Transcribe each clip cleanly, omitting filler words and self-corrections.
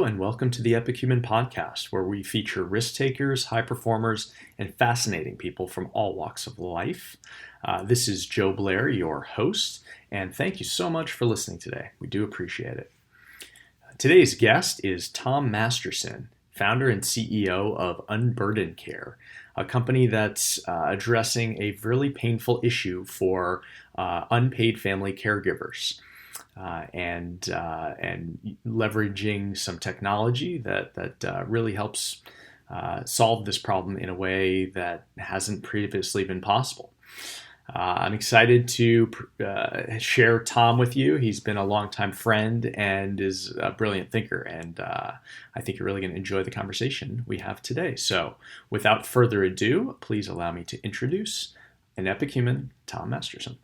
Hello, and welcome to the Epic Human Podcast, where we feature risk takers, high performers, and fascinating people from all walks of life. This is Joe Blair, your host, and thank you so much for listening today. We do appreciate it. Today's guest is Tom Masterson, founder and CEO of Unburden Care, a company that's addressing a really painful issue for unpaid family caregivers. And leveraging some technology that really helps solve this problem in a way that hasn't previously been possible. I'm excited to share Tom with you. He's been a longtime friend and is a brilliant thinker, and I think you're really going to enjoy the conversation we have today. So without further ado, please allow me to introduce an epic human, Tom Masterson.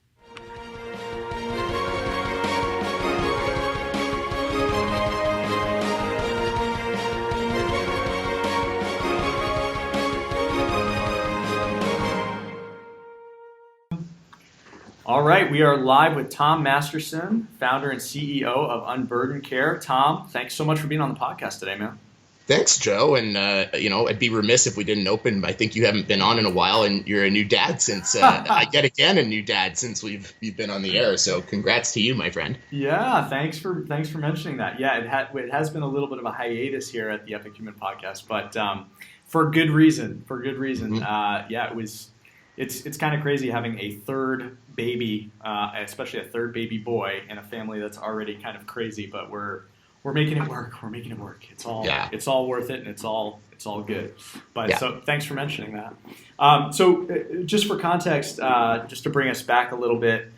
All right, we are live with Tom Masterson, founder and CEO of Unburden Care. Tom, thanks so much for being on the podcast today, man. Thanks, Joe. And, I'd be remiss if we didn't open. I think you haven't been on in a while, and you're a new dad since, yet again, a new dad since we've been on the air. So congrats to you, my friend. Yeah, thanks for mentioning that. Yeah, it has been a little bit of a hiatus here at the Epic Human Podcast, but for good reason. Mm-hmm. It's kind of crazy having a third baby, especially a third baby boy in a family that's already kind of crazy, but we're making it work. We're making it work. It's all worth it, and it's all good. But yeah. So thanks for mentioning that. Just for context, just to bring us back a little bit,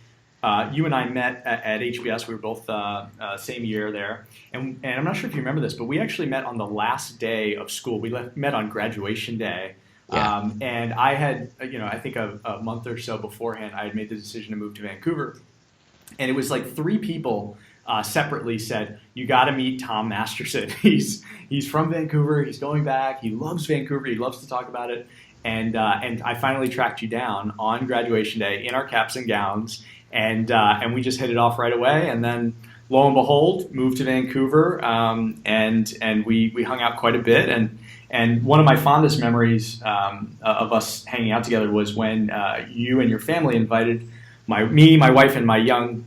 you and I met at HBS. We were both same year there, and I'm not sure if you remember this, but we actually met on the last day of school. We met on graduation day. Yeah. And I had, I think a month or so beforehand, I had made the decision to move to Vancouver. And it was like three people separately said, you got to meet Tom Masterson. He's from Vancouver. He's going back. He loves Vancouver. He loves to talk about it. And I finally tracked you down on graduation day in our caps and gowns. And we just hit it off right away. And then lo and behold, moved to Vancouver. And we hung out quite a bit. And one of my fondest memories of us hanging out together was when you and your family invited me, my wife, and my young,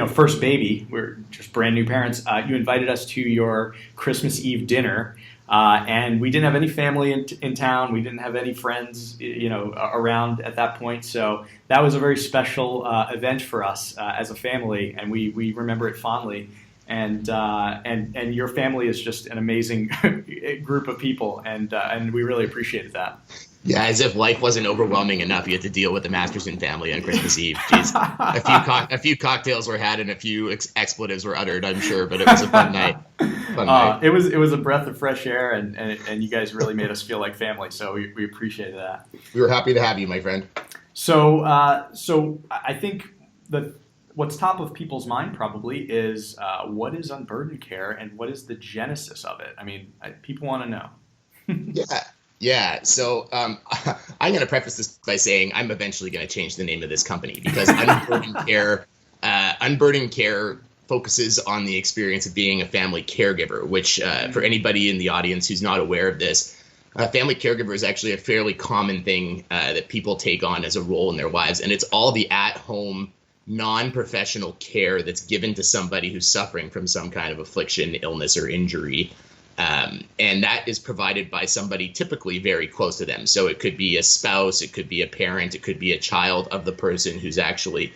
first baby. We're just brand new parents. You invited us to your Christmas Eve dinner, and we didn't have any family in town. We didn't have any friends, around at that point. So that was a very special event for us as a family, and we remember it fondly. And your family is just an amazing group of people, and we really appreciated that. Yeah, as if life wasn't overwhelming enough, you had to deal with the Masterson family on Christmas Eve. Jeez, a few cocktails were had and a few expletives were uttered, I'm sure, but it was a fun night. It was a breath of fresh air, and you guys really made us feel like family, so we appreciated that. We were happy to have you, my friend. So I think what's top of people's mind probably is what is Unburden Care and what is the genesis of it? I mean, people want to know. Yeah. So I'm going to preface this by saying I'm eventually going to change the name of this company because Unburden Care focuses on the experience of being a family caregiver, which for anybody in the audience who's not aware of this, family caregiver is actually a fairly common thing that people take on as a role in their lives. And it's all the at-home non-professional care that's given to somebody who's suffering from some kind of affliction, illness, or injury. And that is provided by somebody typically very close to them. So it could be a spouse, it could be a parent, it could be a child of the person who's actually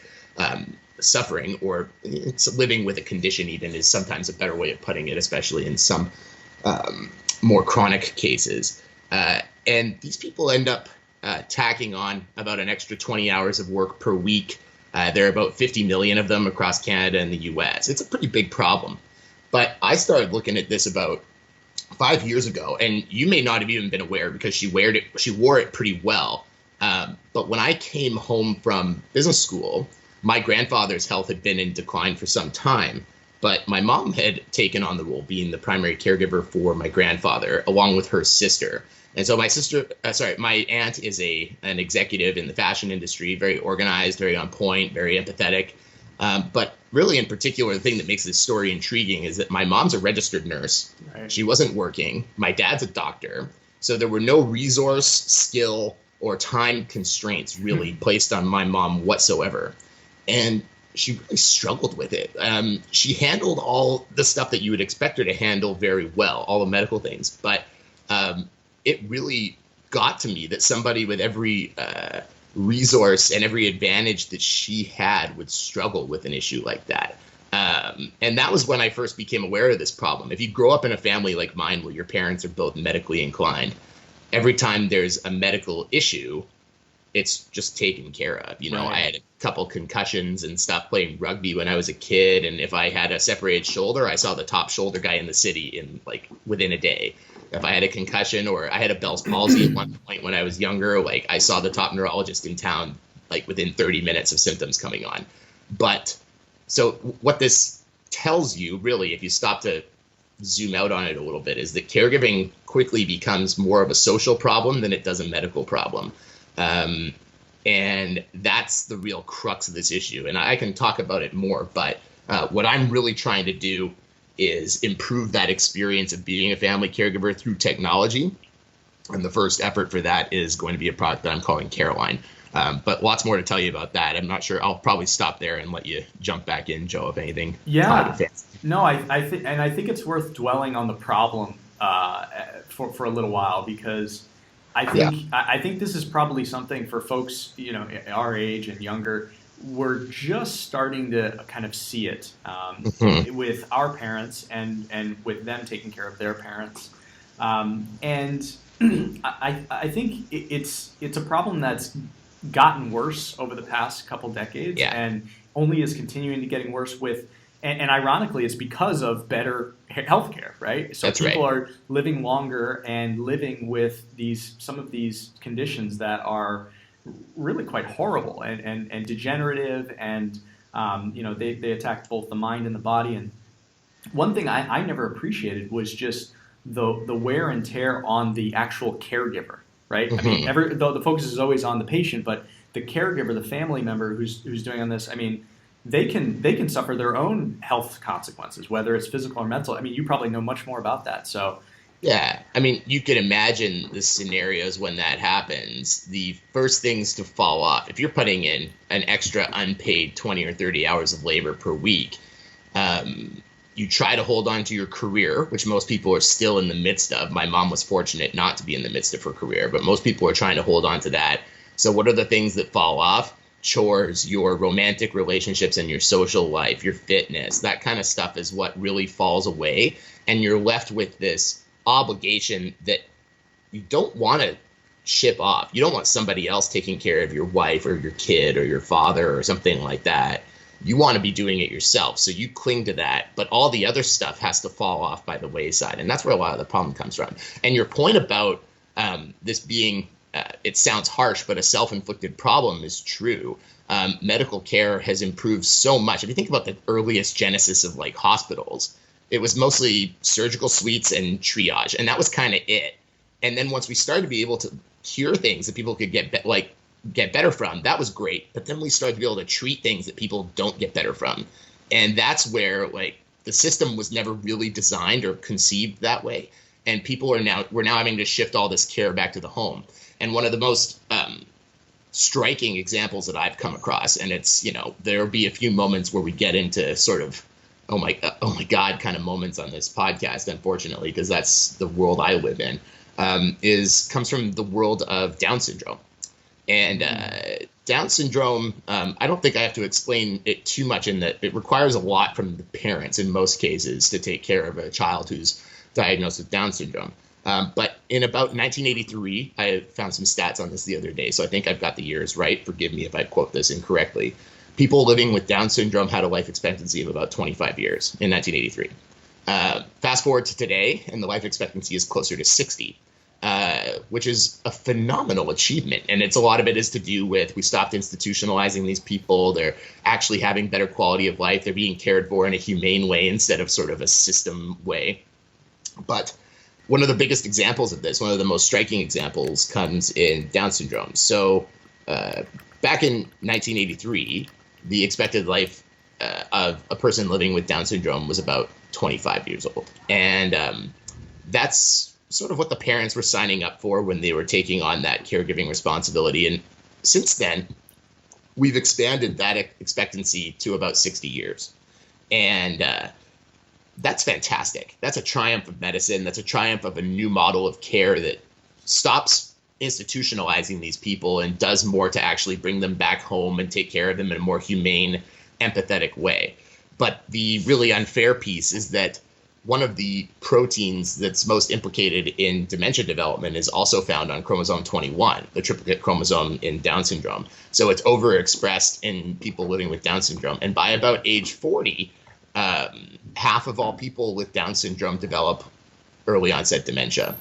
suffering, or it's living with a condition even is sometimes a better way of putting it, especially in some more chronic cases. And these people end up tacking on about an extra 20 hours of work per week. There are about 50 million of them across Canada and the US. It's a pretty big problem. But I started looking at this about 5 years ago, and you may not have even been aware because she wore it pretty well. But when I came home from business school, my grandfather's health had been in decline for some time. But my mom had taken on the role being the primary caregiver for my grandfather, along with her sister. And so my aunt is an executive in the fashion industry, very organized, very on point, very empathetic. But really in particular, the thing that makes this story intriguing is that my mom's a registered nurse. Right. She wasn't working. My dad's a doctor. So there were no resource, skill, or time constraints really placed on my mom whatsoever. And she really struggled with it. She handled all the stuff that you would expect her to handle very well, all the medical things. But it really got to me that somebody with every resource and every advantage that she had would struggle with an issue like that. And that was when I first became aware of this problem. If you grow up in a family like mine where your parents are both medically inclined, every time there's a medical issue, it's just taken care of. You know, Right. I had a couple concussions and stuff playing rugby when I was a kid. And if I had a separated shoulder, I saw the top shoulder guy in the city in like within a day. If I had a concussion or I had a Bell's palsy at one point when I was younger, like I saw the top neurologist in town, like within 30 minutes of symptoms coming on. But so what this tells you really, if you stop to zoom out on it a little bit, is that caregiving quickly becomes more of a social problem than it does a medical problem. And that's the real crux of this issue. And I can talk about it more, but what I'm really trying to do is improve that experience of being a family caregiver through technology. And the first effort for that is going to be a product that I'm calling Caroline. But lots more to tell you about that. I'm not sure. I'll probably stop there and let you jump back in, Joe, if anything. Yeah. No, I think it's worth dwelling on the problem for a little while, because I think this is probably something for folks, you know, our age and younger. We're just starting to kind of see it with our parents and with them taking care of their parents. And I think it's a problem that's gotten worse over the past couple decades and only is continuing to getting worse with, and ironically, it's because of better healthcare, right? So people are living longer and living with some of these conditions that are really quite horrible and degenerative, and you know, they attack both the mind and the body. And one thing I never appreciated was just the wear and tear on the actual caregiver, right? I mean, the focus is always on the patient, but the caregiver, the family member who's doing on this, I mean, they can suffer their own health consequences, whether it's physical or mental. I mean, you probably know much more about that. So yeah, I mean, you could imagine the scenarios when that happens. The first things to fall off, if you're putting in an extra unpaid 20 or 30 hours of labor per week, you try to hold on to your career, which most people are still in the midst of. My mom was fortunate not to be in the midst of her career, but most people are trying to hold on to that. So what are the things that fall off? Chores, your romantic relationships and your social life, your fitness, that kind of stuff is what really falls away. And you're left with this obligation that you don't want to ship off. You don't want somebody else taking care of your wife or your kid or your father or something like that. You want to be doing it yourself. So you cling to that, but all the other stuff has to fall off by the wayside. And that's where a lot of the problem comes from. And your point about this being, it sounds harsh, but a self-inflicted problem is true. Medical care has improved so much. If you think about the earliest genesis of like hospitals, it was mostly surgical suites and triage, and that was kind of it. And then once we started to be able to cure things that people could get better from, that was great. But then we started to be able to treat things that people don't get better from, and that's where like the system was never really designed or conceived that way. And we're now having to shift all this care back to the home. And one of the most striking examples that I've come across, and it's, you know, there'll be a few moments where we get into sort of oh my God kind of moments on this podcast, unfortunately, because that's the world I live in, comes from the world of Down syndrome. And Down syndrome, I don't think I have to explain it too much in that it requires a lot from the parents in most cases to take care of a child who's diagnosed with Down syndrome. But in about 1983, I found some stats on this the other day, so I think I've got the years right. Forgive me if I quote this incorrectly. People living with Down syndrome had a life expectancy of about 25 years in 1983. Fast forward to today, and the life expectancy is closer to 60, which is a phenomenal achievement. And a lot of it is to do with we stopped institutionalizing these people. They're actually having better quality of life. They're being cared for in a humane way instead of sort of a system way. But one of the biggest examples of this, one of the most striking examples, comes in Down syndrome. So back in 1983, the expected life of a person living with Down syndrome was about 25 years old. And that's sort of what the parents were signing up for when they were taking on that caregiving responsibility. And since then, we've expanded that expectancy to about 60 years. And that's fantastic. That's a triumph of medicine. That's a triumph of a new model of care that stops institutionalizing these people and does more to actually bring them back home and take care of them in a more humane, empathetic way. But the really unfair piece is that one of the proteins that's most implicated in dementia development is also found on chromosome 21, the triplicate chromosome in Down syndrome. So it's overexpressed in people living with Down syndrome. And by about age 40, half of all people with Down syndrome develop early onset dementia.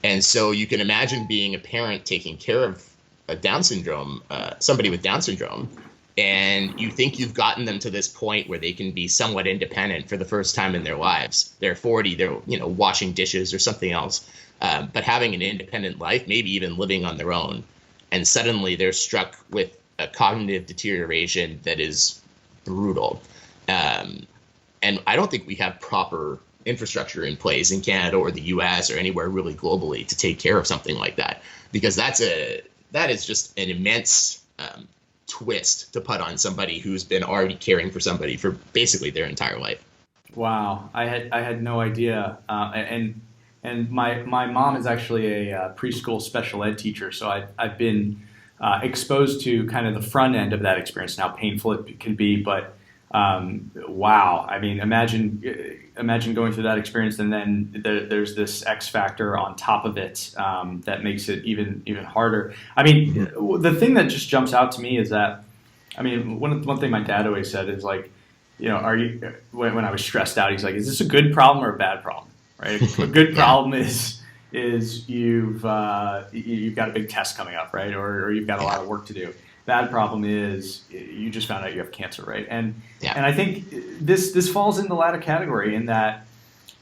And so you can imagine being a parent taking care of a Down syndrome, somebody with Down syndrome, and you think you've gotten them to this point where they can be somewhat independent for the first time in their lives. They're 40, they're washing dishes or something else, but having an independent life, maybe even living on their own. And suddenly they're struck with a cognitive deterioration that is brutal. And I don't think we have proper infrastructure in place in Canada or the US or anywhere really globally to take care of something like that, because that is just an immense twist to put on somebody who's been already caring for somebody for basically their entire life. Wow, I had no idea, and my mom is actually a preschool special ed teacher, so I've been exposed to kind of the front end of that experience and how painful it can be. But wow, I mean, imagine going through that experience, and then there's this X factor on top of it that makes it even harder. I mean, the thing that just jumps out to me is that, I mean, one thing my dad always said is like, are you, when I was stressed out, he's like, is this a good problem or a bad problem? Right? A good problem is you've got a big test coming up, right? Or you've got a lot of work to do. Bad problem is you just found out you have cancer, right? And I think this falls in the latter category, in that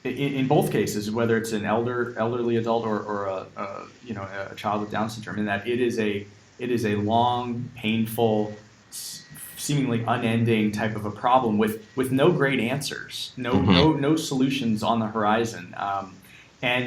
in both cases, whether it's an elderly adult or a child with Down syndrome, in that it is a long, painful, seemingly unending type of a problem with no great answers, no solutions on the horizon. But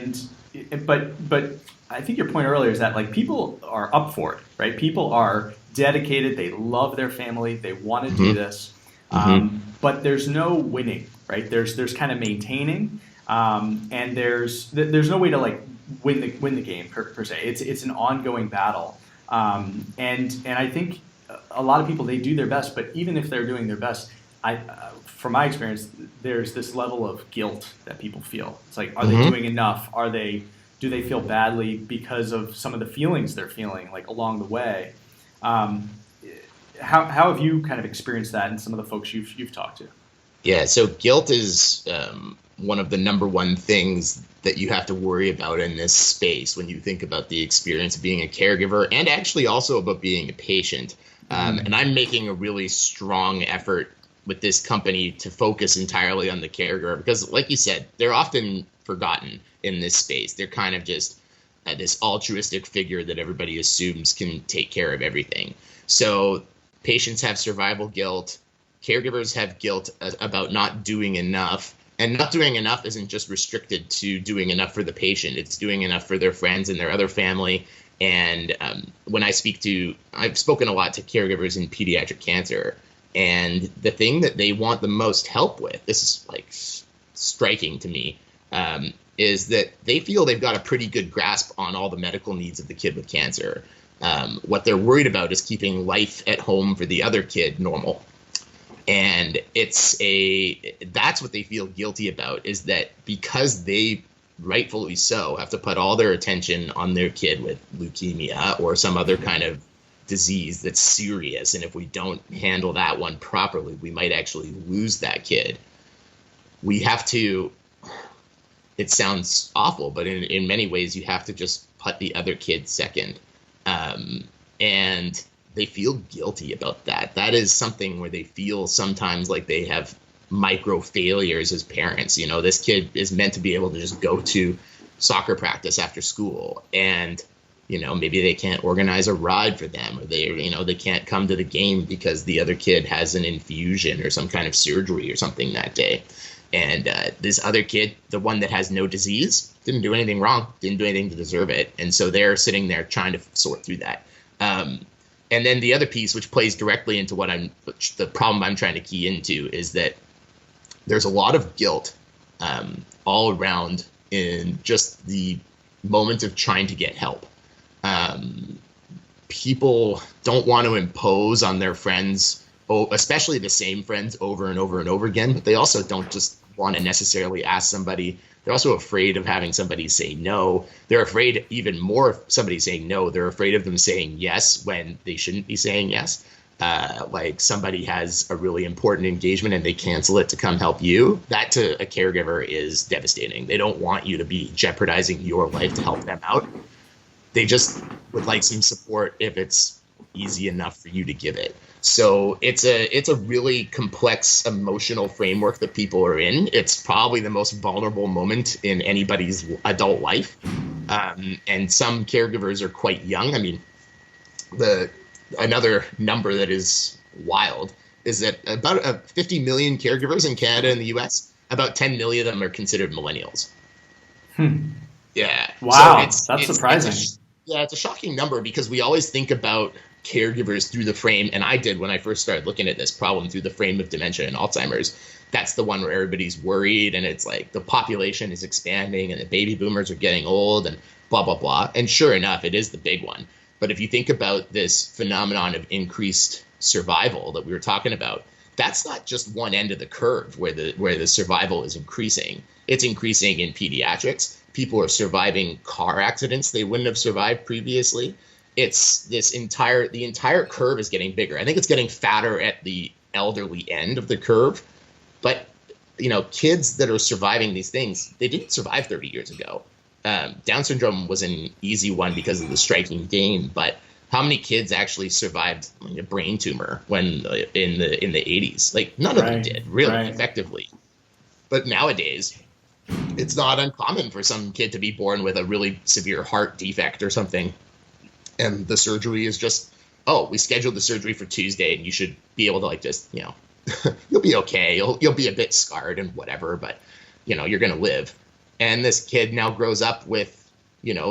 I think your point earlier is that, like, people are up for it, right? People are dedicated. They love their family. They want to do this. But there's no winning, right? There's kind of maintaining, and there's no way to like win the game per se. It's an ongoing battle, and I think a lot of people, they do their best, but even if they're doing their best, from my experience, there's this level of guilt that people feel. It's like, are they doing enough? Do they feel badly because of some of the feelings they're feeling, like, along the way? How have you kind of experienced that in some of the folks you've talked to? Yeah, so guilt is one of the number one things that you have to worry about in this space when you think about the experience of being a caregiver, and actually also about being a patient. And I'm making a really strong effort with this company to focus entirely on the caregiver, because, like you said, they're often forgotten in this space. They're kind of just this altruistic figure that everybody assumes can take care of everything. So patients have survival guilt. Caregivers have guilt about not doing enough. And not doing enough isn't just restricted to doing enough for the patient. It's doing enough for their friends and their other family. And when I've spoken a lot to caregivers in pediatric cancer, and the thing that they want the most help with, this is like striking to me, is that they feel they've got a pretty good grasp on all the medical needs of the kid with cancer. What they're worried about is keeping life at home for the other kid normal. And that's what they feel guilty about, is that because they, rightfully so, have to put all their attention on their kid with leukemia or some other kind of disease that's serious, and if we don't handle that one properly, we might actually lose that kid. We have to, it sounds awful, but in many ways you have to just put the other kid second. And they feel guilty about that. That is something where they feel sometimes like they have micro failures as parents. This kid is meant to be able to just go to soccer practice after school, and maybe they can't organize a ride for them, or they can't come to the game because the other kid has an infusion or some kind of surgery or something that day. And this other kid, the one that has no disease, didn't do anything wrong, didn't do anything to deserve it. And so they're sitting there trying to sort through that. And then the other piece, which plays directly into the problem I'm trying to key into, is that there's a lot of guilt all around in just the moment of trying to get help. People don't want to impose on their friends, especially the same friends, over and over and over again, but they also don't just want to necessarily ask somebody. They're also afraid of having somebody say no. They're afraid even more of somebody saying no. They're afraid of them saying yes when they shouldn't be saying yes. Like somebody has a really important engagement and they cancel it to come help you. That to a caregiver is devastating. They don't want you to be jeopardizing your life to help them out. They just would like some support if it's easy enough for you to give it. So it's a really complex emotional framework that people are in. It's probably the most vulnerable moment in anybody's adult life. And some caregivers are quite young. I mean, another number that is wild is that about 50 million caregivers in Canada and the US, about 10 million of them are considered millennials. Yeah. Wow, so that's surprising. It's a shocking number because we always think about caregivers through the frame, and I did when I first started looking at this problem through the frame of dementia and Alzheimer's. That's the one where everybody's worried and it's like the population is expanding and the baby boomers are getting old and blah, blah, blah. And sure enough, it is the big one. But if you think about this phenomenon of increased survival that we were talking about, that's not just one end of the curve where the survival is increasing. It's increasing in pediatrics. People are surviving car accidents they wouldn't have survived previously. It's the entire curve is getting bigger. I think it's getting fatter at the elderly end of the curve. But, kids that are surviving these things, they didn't survive 30 years ago. Down syndrome was an easy one because of the striking gain, but how many kids actually survived a brain tumor when in the 80s? Like none of them did really effectively. But nowadays, it's not uncommon for some kid to be born with a really severe heart defect or something. And the surgery is just, we scheduled the surgery for Tuesday and you should be able to you'll be okay. You'll be a bit scarred and whatever, but you're going to live. And this kid now grows up with,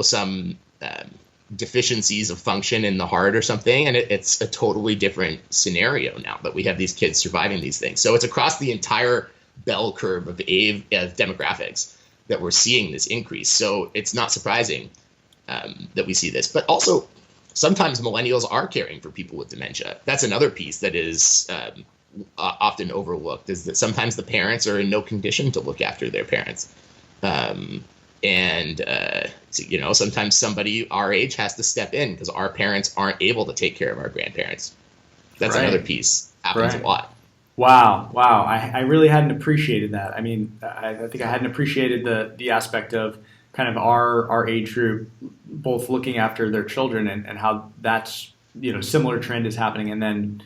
some deficiencies of function in the heart or something. And it's a totally different scenario now that we have these kids surviving these things. So it's across the entire bell curve of demographics that we're seeing this increase. So it's not surprising that we see this. But also, sometimes millennials are caring for people with dementia. That's another piece that is often overlooked, is that sometimes the parents are in no condition to look after their parents. Sometimes somebody our age has to step in because our parents aren't able to take care of our grandparents. That's another piece. Happens a lot. Wow. I really hadn't appreciated that. I mean, I think I hadn't appreciated the aspect of kind of our age group both looking after their children and how that's, similar trend is happening. And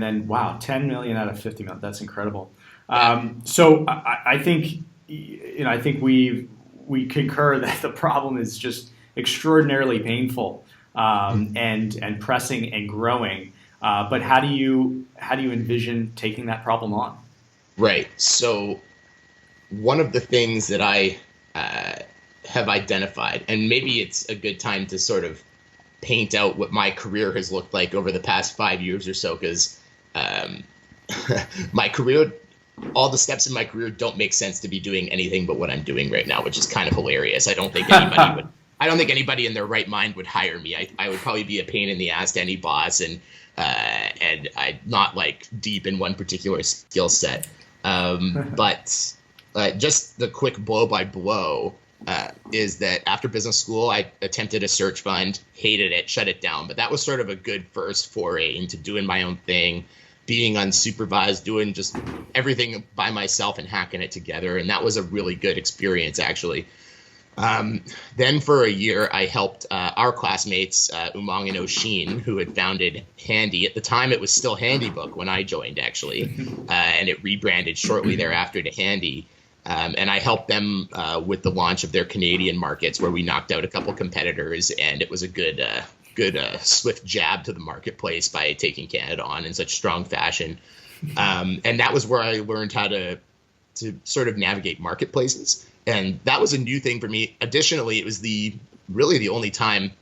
then, wow, 10 million out of 50 million. That's incredible. So I think, I think we concur that the problem is just extraordinarily painful and pressing and growing. But how do you envision taking that problem on? Right. So one of the things that I have identified, and maybe it's a good time to sort of paint out what my career has looked like over the past 5 years or so, because my career, all the steps in my career don't make sense to be doing anything but what I'm doing right now, which is kind of hilarious. I don't think anybody in their right mind would hire me. I would probably be a pain in the ass to any boss, and I'm not like deep in one particular skill set. But just the quick blow by blow is that after business school, I attempted a search fund, hated it, shut it down. But that was sort of a good first foray into doing my own thing, being unsupervised, doing just everything by myself and hacking it together. And that was a really good experience, actually. Then for a year, I helped our classmates, Umang and Oshin, who had founded Handy. At the time, it was still Handybook when I joined, actually, and it rebranded shortly thereafter to Handy. And I helped them with the launch of their Canadian markets, where we knocked out a couple competitors, and it was a good swift jab to the marketplace by taking Canada on in such strong fashion. And that was where I learned how to sort of navigate marketplaces. And that was a new thing for me. Additionally, it was really the only time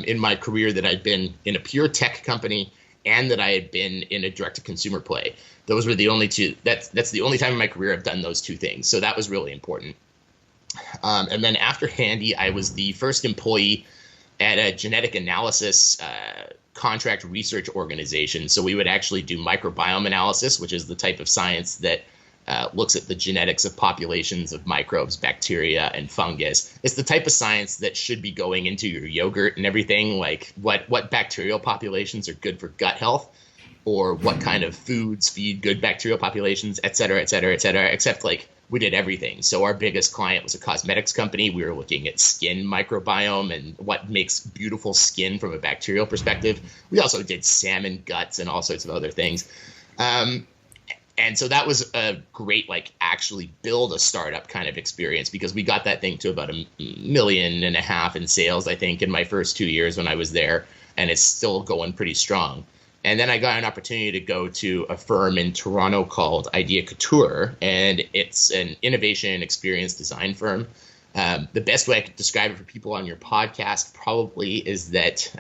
in my career that I'd been in a pure tech company and that I had been in a direct-to-consumer play. Those were the only two. That's the only time in my career I've done those two things. So that was really important. And then after Handy, I was the first employee at a genetic analysis contract research organization. So we would actually do microbiome analysis, which is the type of science that looks at the genetics of populations of microbes, bacteria, and fungus. It's the type of science that should be going into your yogurt and everything, like what bacterial populations are good for gut health, or what kind of foods feed good bacterial populations, et cetera, et cetera, et cetera, except like we did everything. So our biggest client was a cosmetics company. We were looking at skin microbiome and what makes beautiful skin from a bacterial perspective. We also did salmon guts and all sorts of other things. And so that was a great, like, actually build a startup kind of experience, because we got that thing to about $1.5 million in sales, I think, in my first 2 years when I was there. And it's still going pretty strong. And then I got an opportunity to go to a firm in Toronto called Idea Couture, and it's an innovation and experience design firm. The best way I could describe it for people on your podcast probably is that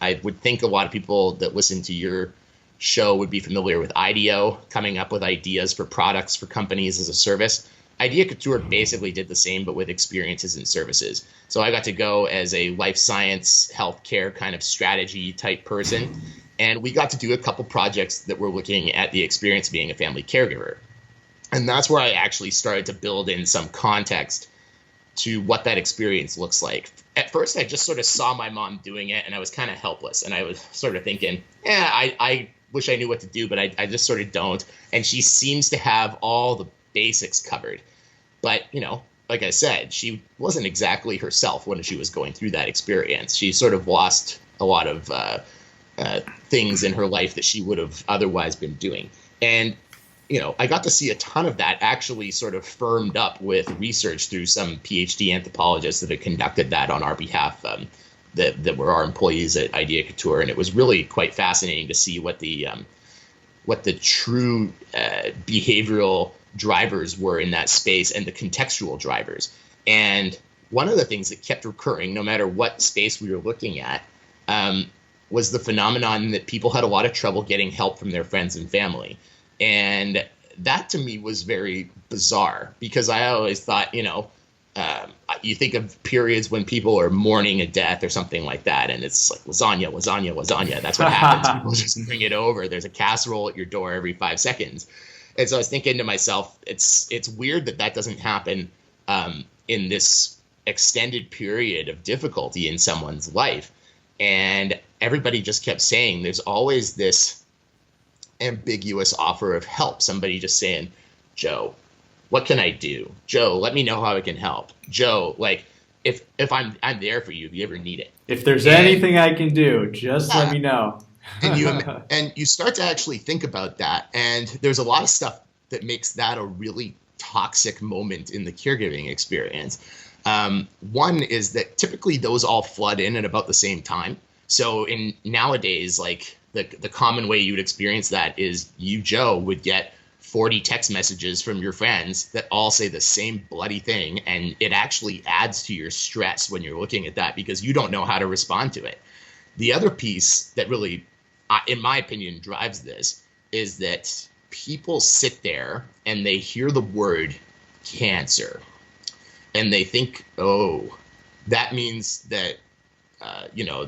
I would think a lot of people that listen to your show would be familiar with IDEO, coming up with ideas for products for companies as a service. Idea Couture basically did the same, but with experiences and services. So I got to go as a life science, healthcare kind of strategy type person. And we got to do a couple projects that were looking at the experience of being a family caregiver. And that's where I actually started to build in some context to what that experience looks like. At first, I just sort of saw my mom doing it, and I was kind of helpless. And I was sort of thinking, I wish I knew what to do, but I just sort of don't. And she seems to have all the basics covered. But, you know, like I said, she wasn't exactly herself when she was going through that experience. She sort of lost a lot of things in her life that she would have otherwise been doing. And, you know, I got to see a ton of that actually sort of firmed up with research through some PhD anthropologists that had conducted that on our behalf, that were our employees at Idea Couture. And it was really quite fascinating to see what the true behavioral drivers were in that space and the contextual drivers. And one of the things that kept recurring, no matter what space we were looking at, was the phenomenon that people had a lot of trouble getting help from their friends and family. And that to me was very bizarre, because I always thought, you know, you think of periods when people are mourning a death or something like that, and it's like lasagna, lasagna, lasagna. That's what happens. People just bring it over. There's a casserole at your door every 5 seconds. And so I was thinking to myself, it's weird that doesn't happen in this extended period of difficulty in someone's life. And everybody just kept saying there's always this ambiguous offer of help. Somebody just saying, Joe, what can I do? Joe, let me know how I can help. Joe, like, if I'm there for you if you ever need it. If there's anything I can do, just let me know. And you start to actually think about that. And there's a lot of stuff that makes that a really toxic moment in the caregiving experience. One is that typically those all flood in at about the same time. So in nowadays, like the common way you would experience that is you, Joe, would get 40 text messages from your friends that all say the same bloody thing. And it actually adds to your stress when you're looking at that, because you don't know how to respond to it. The other piece that really, in my opinion, drives this is that people sit there and they hear the word cancer and they think, oh, that means that,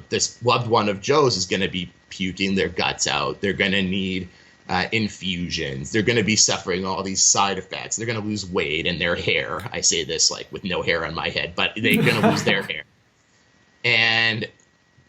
this loved one of Joe's is going to be puking their guts out. They're going to need infusions. They're going to be suffering all these side effects. They're going to lose weight and their hair. I say this like with no hair on my head, but they're going to lose their hair. And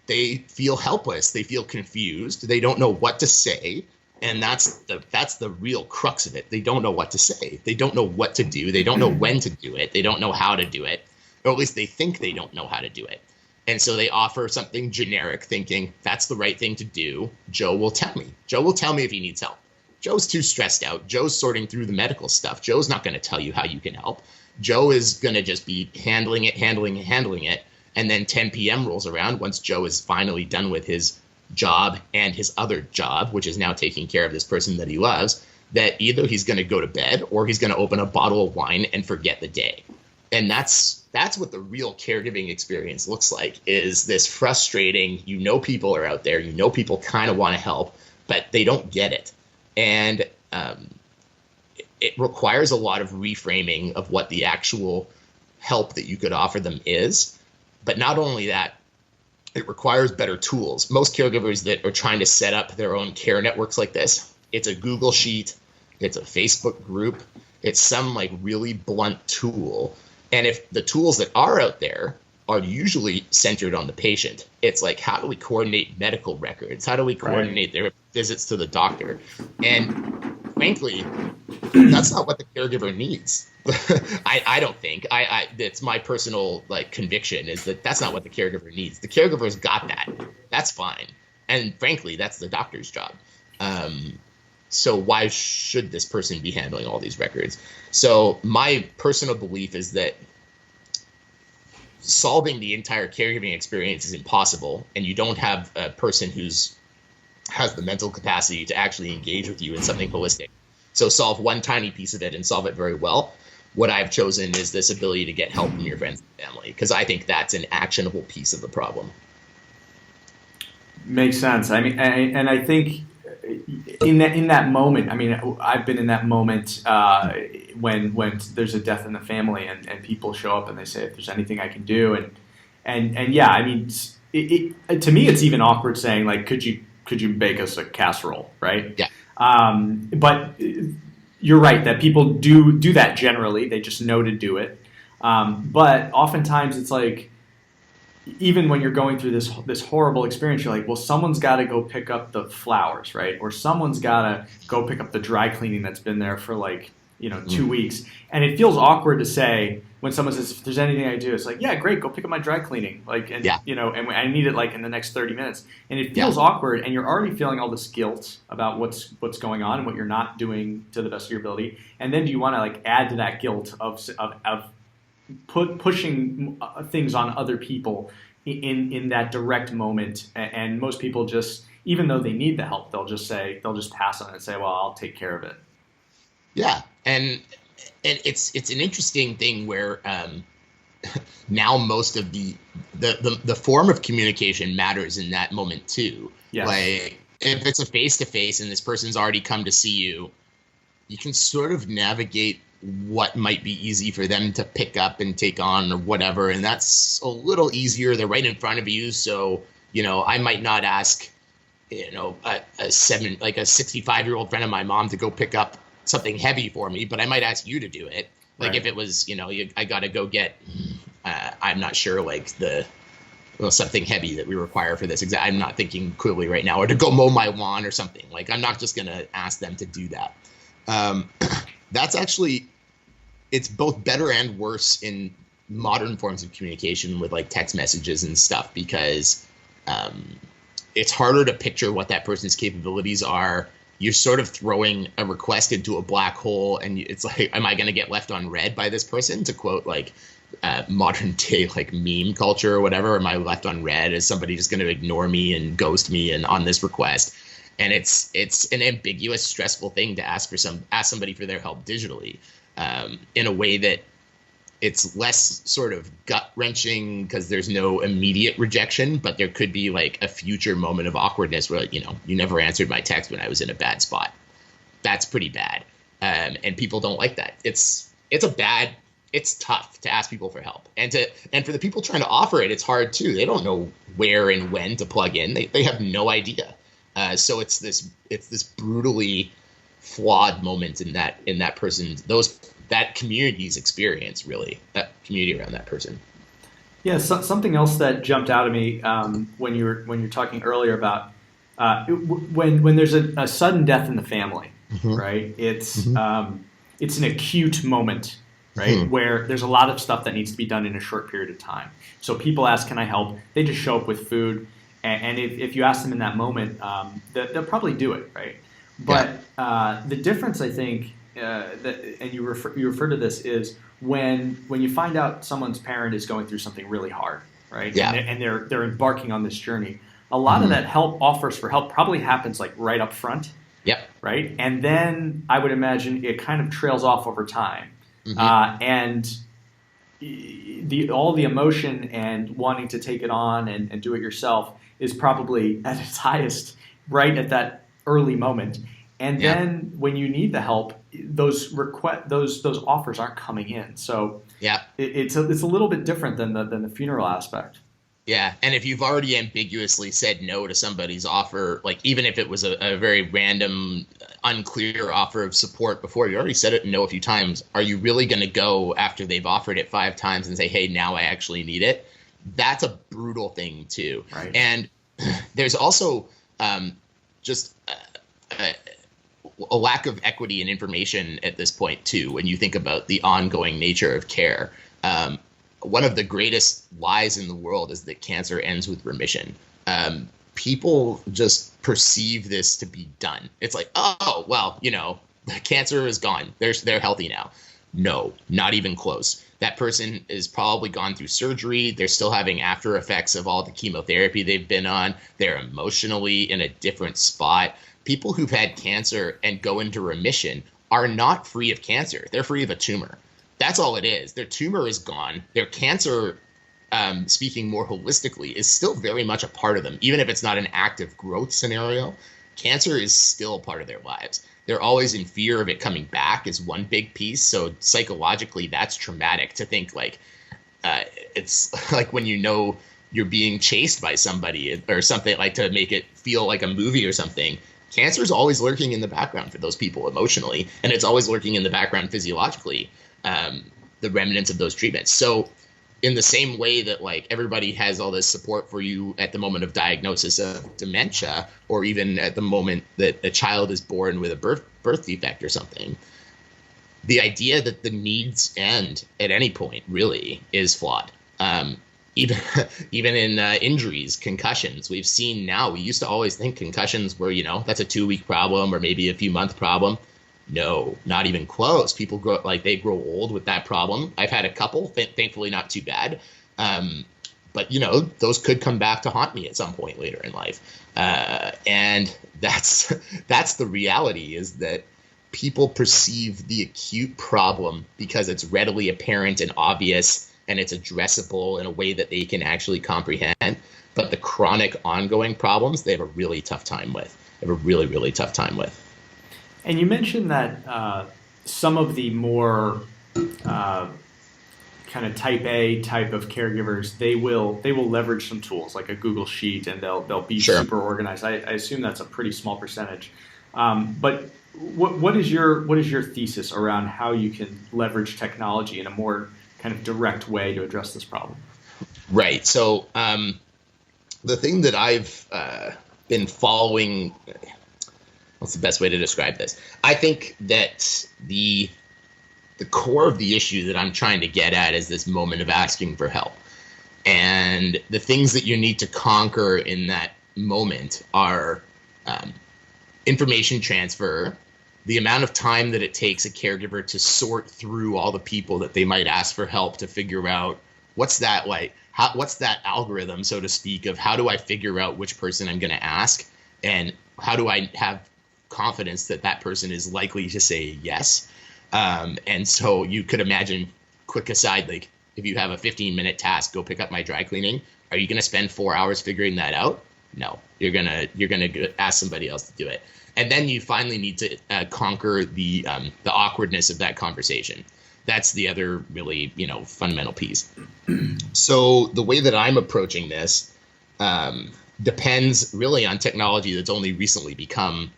they feel helpless. They feel confused. They don't know what to say. And that's the real crux of it. They don't know what to say. They don't know what to do. They don't know when to do it. They don't know how to do it. Or at least they think they don't know how to do it. And so they offer something generic, thinking that's the right thing to do. Joe will tell me. Joe will tell me if he needs help. Joe's too stressed out. Joe's sorting through the medical stuff. Joe's not going to tell you how you can help. Joe is going to just be handling it. And then 10 p.m. rolls around once Joe is finally done with his job and his other job, which is now taking care of this person that he loves, that either he's going to go to bed or he's going to open a bottle of wine and forget the day. And that's what the real caregiving experience looks like, is this frustrating, people are out there, people kind of want to help, but they don't get it. And it requires a lot of reframing of what the actual help that you could offer them is. But not only that, it requires better tools. Most caregivers that are trying to set up their own care networks like this, it's a Google Sheet, it's a Facebook group, it's some like really blunt tool. And if the tools that are out there are usually centered on the patient, it's like, how do we coordinate medical records? How do we coordinate their visits to the doctor? And frankly, that's not what the caregiver needs. I don't think. It's my personal conviction is that that's not what the caregiver needs. The caregiver's got that. That's fine. And frankly, that's the doctor's job. So why should this person be handling all these records? So my personal belief is that solving the entire caregiving experience is impossible, and you don't have a person has the mental capacity to actually engage with you in something holistic. So solve one tiny piece of it and solve it very well. What I've chosen is this ability to get help from your friends and family, because I think that's an actionable piece of the problem. Makes sense. I mean, and I think in that moment, I mean, I've been in that moment when there's a death in the family and people show up and they say, if there's anything I can do, and yeah, I mean, to me, it's even awkward saying like, could you bake us a casserole, right? Yeah. But you're right that people do that generally. They just know to do it. But oftentimes it's like, even when you're going through this horrible experience, you're like, well, someone's got to go pick up the flowers, right? Or someone's got to go pick up the dry cleaning that's been there for 2 weeks. And it feels awkward to say when someone says, if there's anything I do, it's like, yeah, great, go pick up my dry cleaning. And I need it in the next 30 minutes. And it feels awkward, and you're already feeling all this guilt about what's going on and what you're not doing to the best of your ability. And then do you want to add to that guilt of pushing things on other people in that direct moment? And most people just, even though they need the help, they'll just pass on it and say, well, I'll take care of it. Yeah. And it's an interesting thing where now most of the form of communication matters in that moment too. Yes. Like if it's a face-to-face and this person's already come to see you, you can sort of navigate what might be easy for them to pick up and take on or whatever. And that's a little easier. They're right in front of you. So, I might not ask, a 65-year-old friend of my mom to go pick up something heavy for me, but I might ask you to do it. If it was, I got to go get, I'm not sure, something heavy that we require for this. I'm not thinking clearly right now, or to go mow my lawn or something. I'm not just going to ask them to do that. That's actually, it's both better and worse in modern forms of communication with text messages and stuff, because it's harder to picture what that person's capabilities are. You're sort of throwing a request into a black hole, and it's like, am I going to get left on read by this person, to quote modern day meme culture or whatever? Am I left on read? Is somebody just going to ignore me and ghost me and on this request? And it's an ambiguous, stressful thing to ask somebody for their help digitally, in a way that it's less sort of gut-wrenching because there's no immediate rejection, but there could be a future moment of awkwardness where you never answered my text when I was in a bad spot. That's pretty bad, and people don't like that. It's tough to ask people for help, and for the people trying to offer it, it's hard too. They don't know where and when to plug in. They have no idea. So it's this brutally flawed moment in that person's, that community's experience, really, that community around that person. Yeah, something else that jumped out at me when you're talking earlier about when there's a sudden death in the family, mm-hmm. right? It's an acute moment, right? Mm-hmm. Where there's a lot of stuff that needs to be done in a short period of time. So people ask, "Can I help?" They just show up with food. And if you ask them in that moment, they'll probably do it, right? But the difference, I think, and you refer to this, is when you find out someone's parent is going through something really hard, right? Yeah. And they're embarking on this journey. A lot of that offers for help probably happens like right up front. Yep. Right. And then I would imagine it kind of trails off over time. And all the emotion and wanting to take it on and do it yourself is probably at its highest right at that early moment. And then when you need the help, those offers aren't coming in. So it's a little bit different than the funeral aspect. Yeah, and if you've already ambiguously said no to somebody's offer, like even if it was a very random, unclear offer of support before, you already said it no a few times, are you really going to go after they've offered it 5 times and say, hey, now I actually need it? That's a brutal thing too. Right. And there's also just a lack of equity and information at this point too, when you think about the ongoing nature of care. One of the greatest lies in the world is that cancer ends with remission. People just perceive this to be done. It's like, oh, well, cancer is gone. They're healthy now. No, not even close. That person is probably gone through surgery. They're still having after effects of all the chemotherapy they've been on. They're emotionally in a different spot. People who've had cancer and go into remission are not free of cancer. They're free of a tumor. That's all it is. Their tumor is gone. Their cancer, speaking more holistically, is still very much a part of them. Even if it's not an active growth scenario, cancer is still part of their lives. They're always in fear of it coming back is one big piece. So psychologically, that's traumatic to think like it's like when you're being chased by somebody or something, like to make it feel like a movie or something. Cancer is always lurking in the background for those people emotionally, and it's always lurking in the background physiologically. The remnants of those treatments. So in the same way that like everybody has all this support for you at the moment of diagnosis of dementia, or even at the moment that a child is born with a birth defect or something, the idea that the needs end at any point really is flawed. Even in injuries, concussions, we've seen now, we used to always think concussions were, that's a 2-week problem or maybe a few month problem. No, not even close. People grow old with that problem. I've had a couple, thankfully not too bad. But those could come back to haunt me at some point later in life. And that's the reality, is that people perceive the acute problem because it's readily apparent and obvious and it's addressable in a way that they can actually comprehend. But the chronic ongoing problems, they have a really tough time with. They have a really, really tough time with. And you mentioned that some of the more kind of type A type of caregivers, they will leverage some tools like a Google Sheet, and they'll be super organized. I assume that's a pretty small percentage. But what is your thesis around how you can leverage technology in a more kind of direct way to address this problem? Right. So the thing that I've been following. What's the best way to describe this? I think that the core of the issue that I'm trying to get at is this moment of asking for help. And the things that you need to conquer in that moment are information transfer, the amount of time that it takes a caregiver to sort through all the people that they might ask for help to figure out what's that algorithm, so to speak, of how do I figure out which person I'm going to ask, and how do I have confidence that that person is likely to say yes. And so you could imagine, quick aside, like if you have a 15-minute task, go pick up my dry cleaning, are you going to spend 4 hours figuring that out? No, you're gonna ask somebody else to do it. And then you finally need to conquer the awkwardness of that conversation. That's the other really, fundamental piece. So the way that I'm approaching this depends really on technology that's only recently become,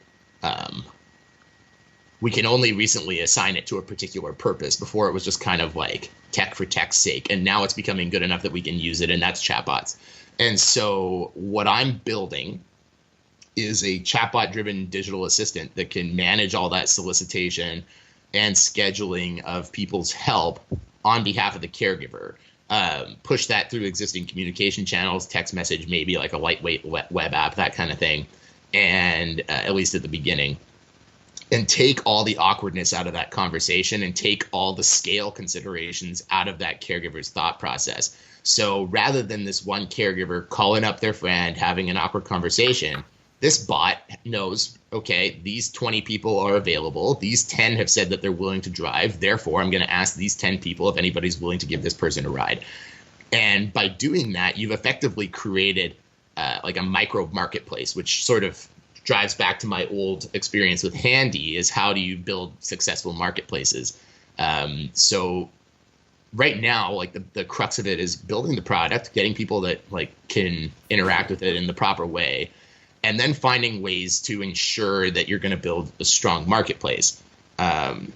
we can only recently assign it to a particular purpose. Before it was just kind of like tech for tech's sake. And now it's becoming good enough that we can use it, and that's chatbots. And so what I'm building is a chatbot-driven digital assistant that can manage all that solicitation and scheduling of people's help on behalf of the caregiver. Push that through existing communication channels, text message, maybe like a lightweight web app, that kind of thing. And at least at the beginning. and take all the awkwardness out of that conversation and take all the scale considerations out of that caregiver's thought process. So rather than this one caregiver calling up their friend, having an awkward conversation, this bot knows, okay, these 20 people are available. These 10 have said that they're willing to drive. Therefore, I'm going to ask these 10 people if anybody's willing to give this person a ride. And by doing that, you've effectively created like a micro marketplace, which sort of drives back to my old experience with Handy, is how do you build successful marketplaces? So right now, like the crux of it is building the product, getting people that like can interact with it in the proper way, and then finding ways to ensure that you're going to build a strong marketplace. And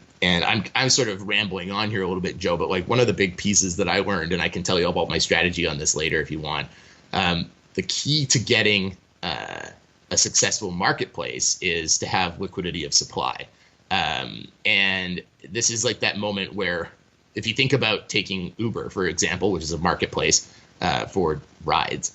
I'm sort of rambling on here a little bit, Joe, but like one of the big pieces that I learned, and I can tell you all about my strategy on this later if you want, the key to getting a successful marketplace is to have liquidity of supply. And this is like that moment where if you think about taking Uber, for example, which is a marketplace for rides,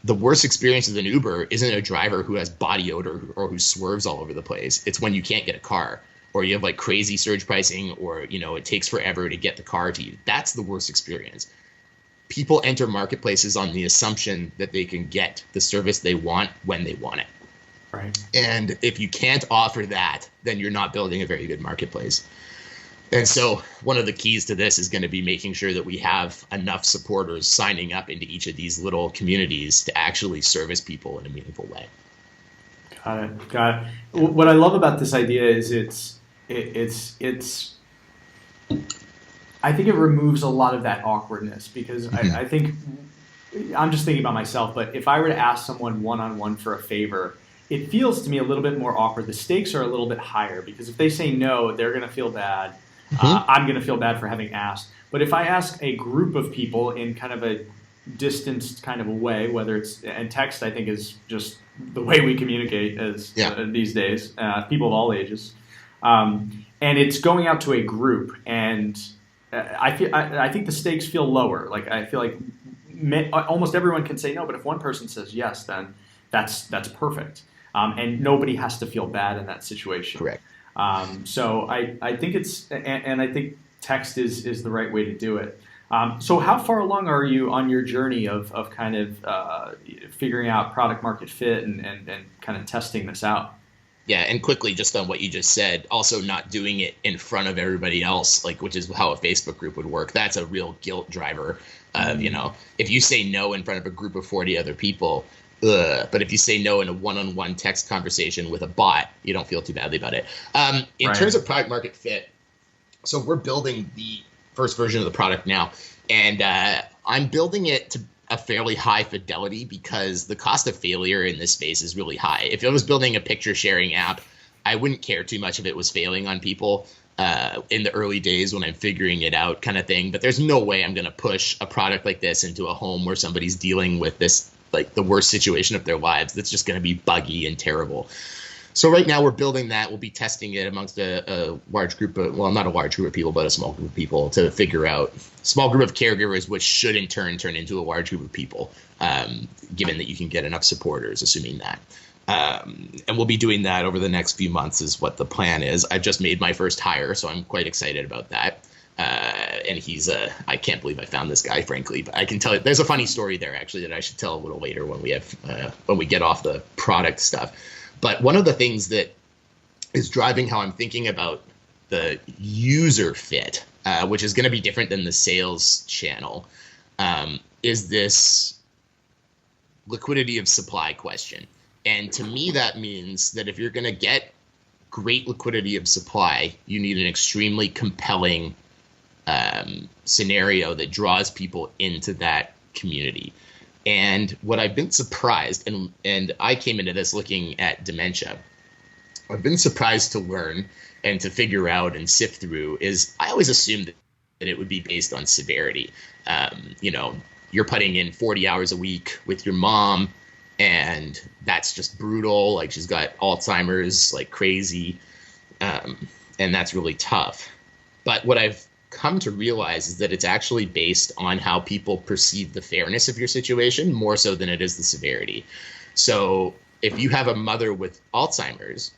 the worst experience with an Uber isn't a driver who has body odor or who swerves all over the place. It's when you can't get a car, or you have like crazy surge pricing, or, you know, it takes forever to get the car to you. That's the worst experience. People enter marketplaces on the assumption that they can get the service they want when they want it. Right. And if you can't offer that, then you're not building a very good marketplace. And so one of the keys to this is going to be making sure that we have enough supporters signing up into each of these little communities to actually service people in a meaningful way. Got it. What I love about this idea is it's I think it removes a lot of that awkwardness, because I think, I'm just thinking about myself, but if I were to ask someone one-on-one for a favor, it feels to me a little bit more awkward. The stakes are a little bit higher, because if they say no, they're going to feel bad. I'm going to feel bad for having asked. But if I ask a group of people in kind of a distanced kind of a way, whether it's, and text I think is just the way we communicate as these days, people of all ages, and it's going out to a group, and I think the stakes feel lower. Like I feel like almost everyone can say no, but if one person says yes, then that's perfect, and nobody has to feel bad in that situation. Correct. So I think it's, and I think text is the right way to do it. So how far along are you on your journey of kind of figuring out product market fit and kind of testing this out? Yeah, and quickly, just on what you just said, also not doing it in front of everybody else, like, which is how a Facebook group would work. That's a real guilt driver. You know, if you say no in front of a group of 40 other people, but if you say no in a one-on-one text conversation with a bot, you don't feel too badly about it. In terms of product market fit, so we're building the first version of the product now, and I'm building it to a fairly high fidelity because the cost of failure in this space is really high. If I was building a picture sharing app, I wouldn't care too much if it was failing on people in the early days when I'm figuring it out kind of thing. But there's no way I'm going to push a product like this into a home where somebody's dealing with this, like the worst situation of their lives. That's just going to be buggy and terrible. So right now we're building that. We'll be testing it amongst a large group of, well, not a large group of people, but a small group of people to figure out, small group of caregivers, which should in turn turn into a large group of people, given that you can get enough supporters, assuming that. And we'll be doing that over the next few months is what the plan is. I've just made my first hire, so I'm quite excited about that. And he's I can't believe I found this guy, frankly, but I can tell you, there's a funny story there actually that I should tell a little later when we get off the product stuff. But one of the things that is driving how I'm thinking about the user fit, which is going to be different than the sales channel, is this liquidity of supply question. And to me, that means that if you're going to get great liquidity of supply, you need an extremely compelling scenario that draws people into that community. And what I've been surprised, and I came into this looking at dementia, I've been surprised to learn and to figure out and sift through is I always assumed that it would be based on severity. You know, you're putting in 40 hours a week with your mom, and that's just brutal. Like, she's got Alzheimer's like crazy, and that's really tough. But what I've come to realize is that it's actually based on how people perceive the fairness of your situation more so than it is the severity. So if you have a mother with Alzheimer's,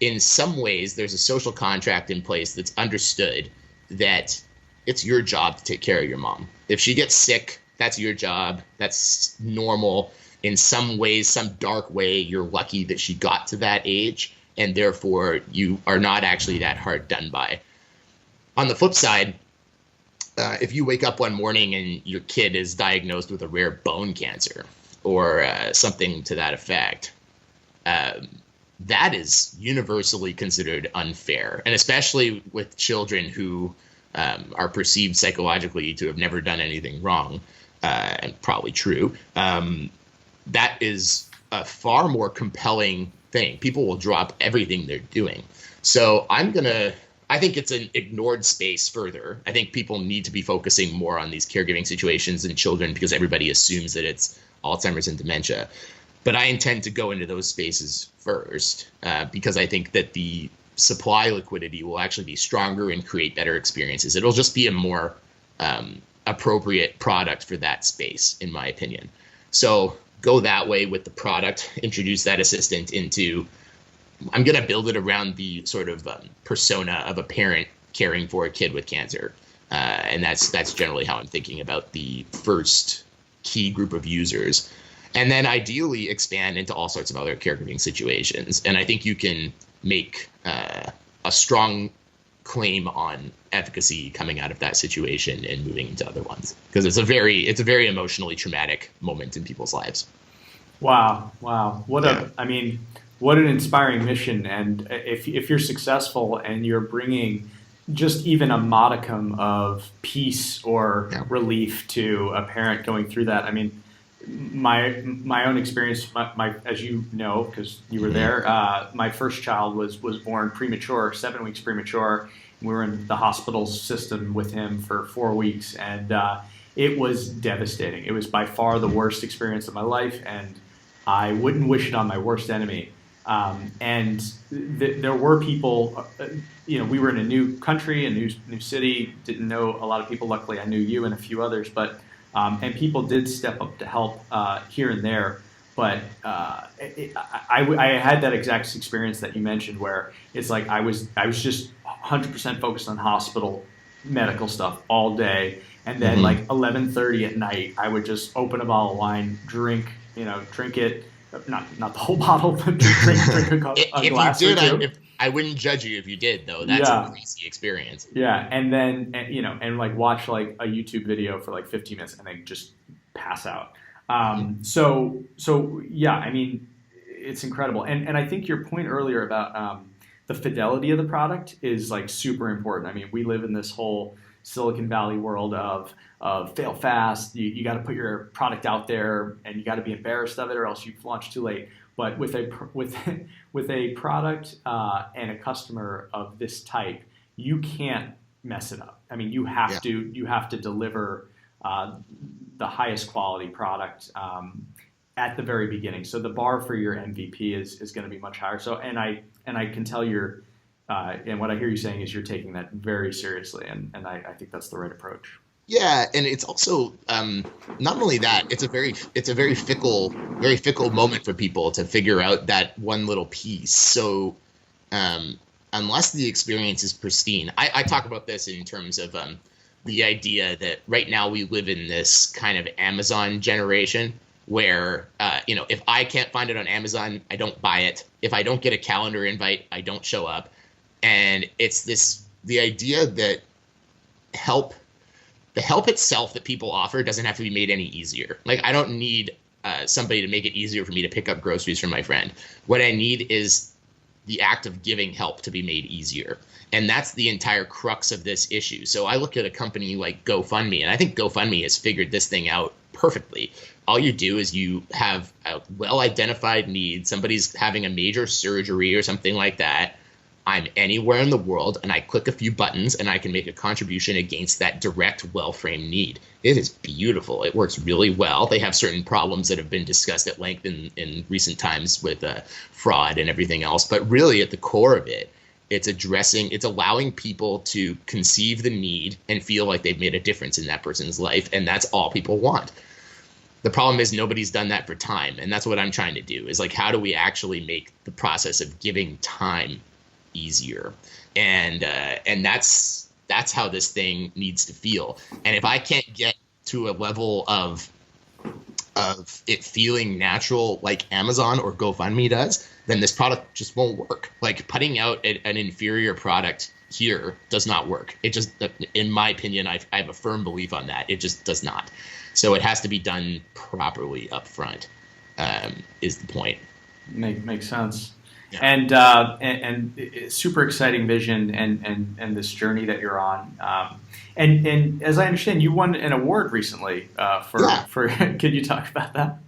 in some ways, there's a social contract in place that's understood that it's your job to take care of your mom. If she gets sick, that's your job. That's normal. In some ways, some dark way, you're lucky that she got to that age, and therefore you are not actually that hard done by. On the flip side, if you wake up one morning and your kid is diagnosed with a rare bone cancer or something to that effect, that is universally considered unfair. And especially with children who are perceived psychologically to have never done anything wrong, and probably true, that is a far more compelling thing. People will drop everything they're doing. So I think it's an ignored space further. I think people need to be focusing more on these caregiving situations in children because everybody assumes that it's Alzheimer's and dementia. But I intend to go into those spaces first because I think that the supply liquidity will actually be stronger and create better experiences. It'll just be a more appropriate product for that space, in my opinion. So go that way with the product, introduce that assistant into, I'm going to build it around the sort of persona of a parent caring for a kid with cancer. And that's generally how I'm thinking about the first key group of users. And then ideally expand into all sorts of other caregiving situations. And I think you can make a strong claim on efficacy coming out of that situation and moving into other ones, because it's a very emotionally traumatic moment in people's lives. Wow. What an inspiring mission. And if you're successful and you're bringing just even a modicum of peace or relief to a parent going through that, I mean, my own experience, my as you know, because you were there, my first child was born premature, 7 weeks premature. We were in the hospital system with him for 4 weeks, and it was devastating. It was by far the worst experience of my life, and I wouldn't wish it on my worst enemy. There were people, we were in a new country, a new city, didn't know a lot of people. Luckily, I knew you and a few others, but and people did step up to help here and there. But I had that exact experience that you mentioned, where it's like I was just 100% focused on hospital medical stuff all day, and then like 11:30 at night, I would just open a bottle of wine, drink it, not the whole bottle, but drink a glass or two. I wouldn't judge you if you did, though. That's a crazy experience. Yeah, and then and like watch like a YouTube video for like 15 minutes and then just pass out. So yeah, I mean, it's incredible. And I think your point earlier about the fidelity of the product is like super important. I mean, we live in this whole Silicon Valley world of fail fast. You got to put your product out there, and you got to be embarrassed of it, or else you've launched too late. But with a product and a customer of this type, you can't mess it up. I mean, you have to deliver the highest quality product at the very beginning. So the bar for your MVP is going to be much higher. So and I can tell you're and what I hear you saying is you're taking that very seriously, and I think that's the right approach. Yeah, and it's also not only that, it's a very fickle moment for people to figure out that one little piece. So unless the experience is pristine, I talk about this in terms of the idea that right now we live in this kind of Amazon generation where if I can't find it on Amazon, I don't buy it. If I don't get a calendar invite, I don't show up. And it's the idea that the help itself that people offer doesn't have to be made any easier. Like, I don't need somebody to make it easier for me to pick up groceries from my friend. What I need is the act of giving help to be made easier. And that's the entire crux of this issue. So I look at a company like GoFundMe, and I think GoFundMe has figured this thing out perfectly. All you do is you have a well-identified need. Somebody's having a major surgery or something like that. I'm anywhere in the world, and I click a few buttons, and I can make a contribution against that direct, well-framed need. It is beautiful. It works really well. They have certain problems that have been discussed at length in recent times with fraud and everything else. But really, at the core of it, it's allowing people to conceive the need and feel like they've made a difference in that person's life, and that's all people want. The problem is nobody's done that for time, and that's what I'm trying to do. Is like, how do we actually make the process of giving time easier? And that's how this thing needs to feel. And if I can't get to a level of it feeling natural like Amazon or GoFundMe does, then this product just won't work. Like, putting out an inferior product here does not work. It just, in my opinion, I have a firm belief on that. It just does not. So it has to be done properly up front, is the point. Makes sense. Yeah. And super exciting vision and this journey that you're on. And as I understand, you won an award recently for. Could you talk about that?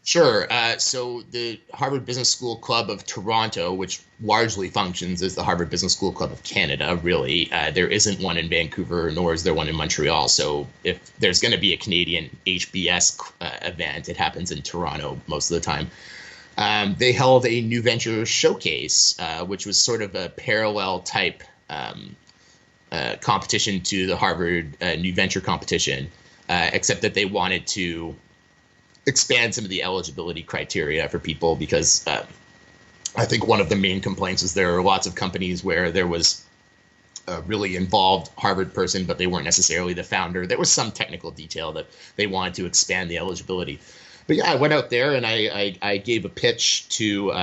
Sure. So the Harvard Business School Club of Toronto, which largely functions as the Harvard Business School Club of Canada, really, there isn't one in Vancouver, nor is there one in Montreal. So if there's going to be a Canadian HBS event, it happens in Toronto most of the time. They held a new venture showcase, which was sort of a parallel type competition to the Harvard new venture competition, except that they wanted to expand some of the eligibility criteria for people, because I think one of the main complaints is there are lots of companies where there was a really involved Harvard person, but they weren't necessarily the founder. There was some technical detail that they wanted to expand the eligibility. But yeah, I went out there and I gave a pitch to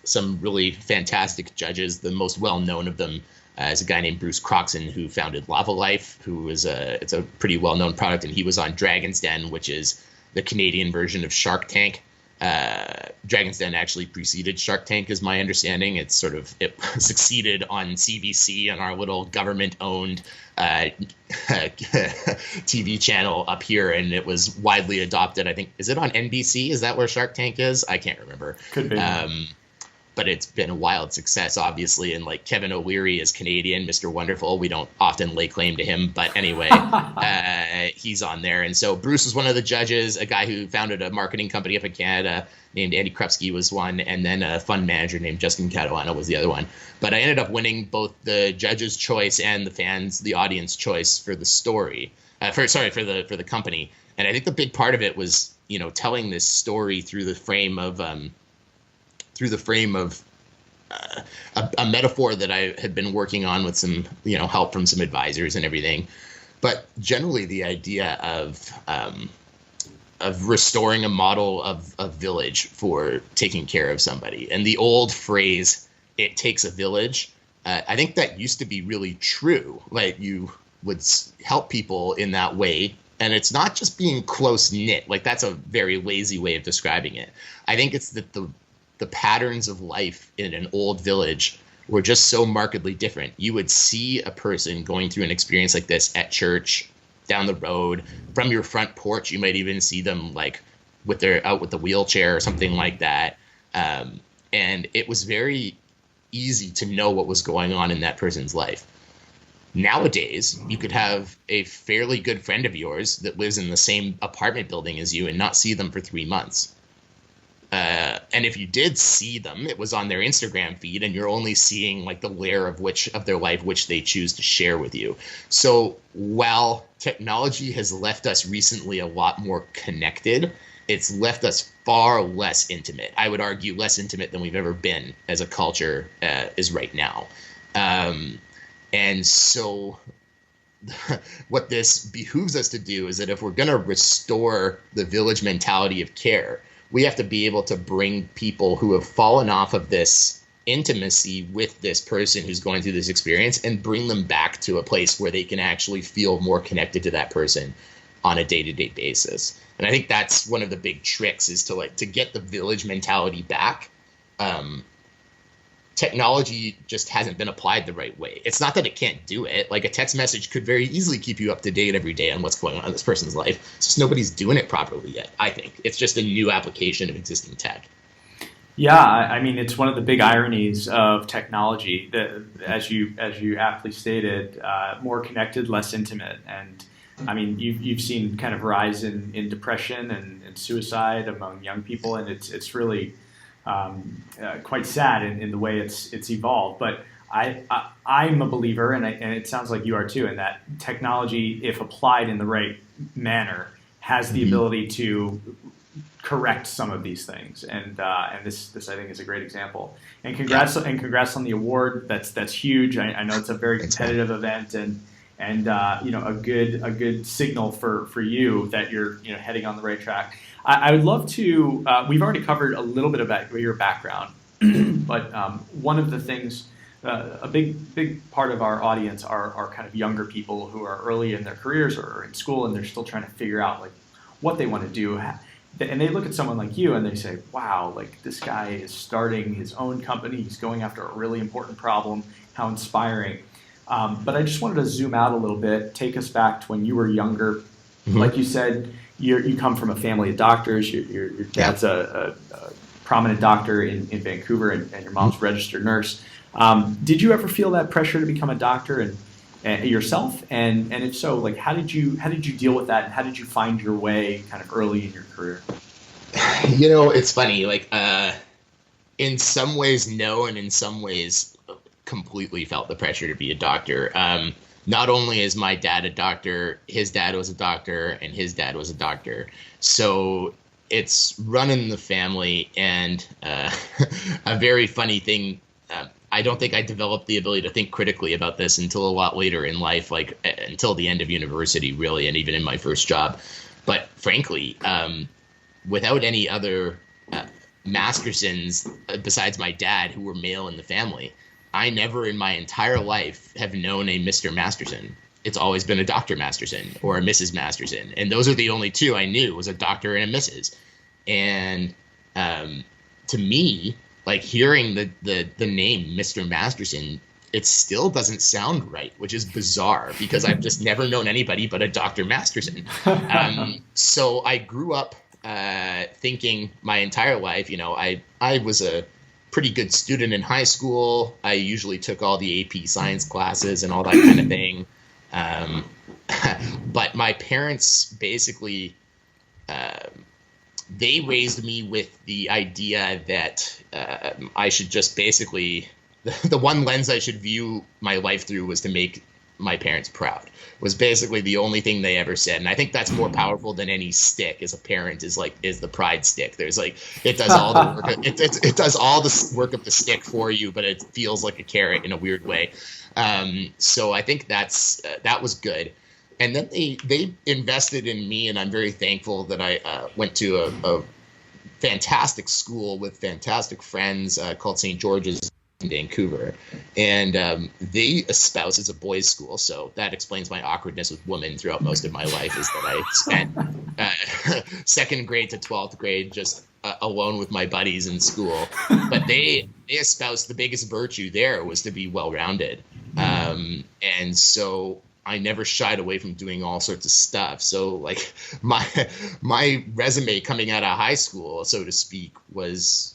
some really fantastic judges. The most well-known of them is a guy named Bruce Croxon, who founded Lava Life, who is it's a pretty well-known product, and he was on Dragon's Den, which is the Canadian version of Shark Tank. Dragon's Den actually preceded Shark Tank, is my understanding. It succeeded on CBC, on our little government-owned TV channel up here, and it was widely adopted. I think, is it on NBC? Is that where Shark Tank is? I can't remember. Could be. But it's been a wild success, obviously. And like, Kevin O'Leary is Canadian, Mr. Wonderful. We don't often lay claim to him, but anyway, he's on there. And so Bruce was one of the judges. A guy who founded a marketing company up in Canada named Andy Krupski was one, and then a fund manager named Justin Catalano was the other one. But I ended up winning both the judge's choice and the audience choice for the story. For the company. And I think the big part of it was, telling this story through the frame of a metaphor that I had been working on with some, help from some advisors and everything. But generally, the idea of restoring a model of a village for taking care of somebody. And the old phrase, "it takes a village," I think that used to be really true. Like, you would help people in that way. And it's not just being close knit. Like, that's a very lazy way of describing it. I think it's that the patterns of life in an old village were just so markedly different. You would see a person going through an experience like this at church, down the road, from your front porch. You might even see them like out with the wheelchair or something like that. And it was very easy to know what was going on in that person's life. Nowadays, you could have a fairly good friend of yours that lives in the same apartment building as you and not see them for 3 months. And if you did see them, it was on their Instagram feed, and you're only seeing like the layer of their life which they choose to share with you. So while technology has left us recently a lot more connected, it's left us far less intimate. I would argue less intimate than we've ever been as a culture is right now. And so what this behooves us to do is that if we're going to restore the village mentality of care, we have to be able to bring people who have fallen off of this intimacy with this person who's going through this experience and bring them back to a place where they can actually feel more connected to that person on a day-to-day basis. And I think that's one of the big tricks, is to get the village mentality back. Technology just hasn't been applied the right way. It's not that it can't do it. Like, a text message could very easily keep you up to date every day on what's going on in this person's life. It's just nobody's doing it properly yet, I think. It's just a new application of existing tech. Yeah, I mean, it's one of the big ironies of technology, that, as you aptly stated, more connected, less intimate. And I mean, you've seen kind of rise in depression and suicide among young people, and it's really quite sad in the way it's evolved. But I'm a believer, and it sounds like you are too, in that technology, if applied in the right manner, has the ability to correct some of these things. And this I think is a great example. And congrats on the award. That's huge. I know it's a very competitive event, and a good signal for you that you're heading on the right track. I would love to. We've already covered a little bit about your background, but one of the things. A big part of our audience are kind of younger people who are early in their careers or in school, and they're still trying to figure out like what they want to do. And they look at someone like you and they say, wow, like this guy is starting his own company. He's going after a really important problem. How inspiring. But I just wanted to zoom out a little bit, take us back to when you were younger. Mm-hmm. Like you said, you come from a family of doctors. Your dad's a prominent doctor in Vancouver, and your mom's a registered nurse. Did you ever feel that pressure to become a doctor and yourself? And if so, like how did you deal with that, and how did you find your way kind of early in your career? It's funny. Like in some ways, no, and in some ways, completely felt the pressure to be a doctor. Not only is my dad a doctor, his dad was a doctor, and his dad was a doctor. So it's running the family, and a very funny thing. I don't think I developed the ability to think critically about this until a lot later in life, like until the end of university, really, and even in my first job. But frankly, without any other Mastersons besides my dad, who were male in the family, I never in my entire life have known a Mr. Masterson. It's always been a Dr. Masterson or a Mrs. Masterson. And those are the only two I knew, was a doctor and a Mrs. And to me, like hearing the name Mr. Masterson, it still doesn't sound right, which is bizarre because I've just never known anybody but a Dr. Masterson. So I grew up thinking my entire life, I was a pretty good student in high school. I usually took all the AP science classes and all that kind of thing. But my parents basically, they raised me with the idea that I should just basically, the one lens I should view my life through was to make my parents proud, was basically the only thing they ever said. And I think that's more powerful than any stick as a parent, is the pride stick. There's like, it does all the work. It does all the work of the stick for you, but it feels like a carrot in a weird way. So I think that was good. And then they invested in me, and I'm very thankful that I went to a fantastic school with fantastic friends called St. George's in Vancouver. And they espouse, it's a boys' school, so that explains my awkwardness with women throughout most of my life, is that I spent second grade to 12th grade just alone with my buddies in school. But they espoused the biggest virtue there was to be well-rounded. And so I never shied away from doing all sorts of stuff. So like my resume coming out of high school, so to speak, was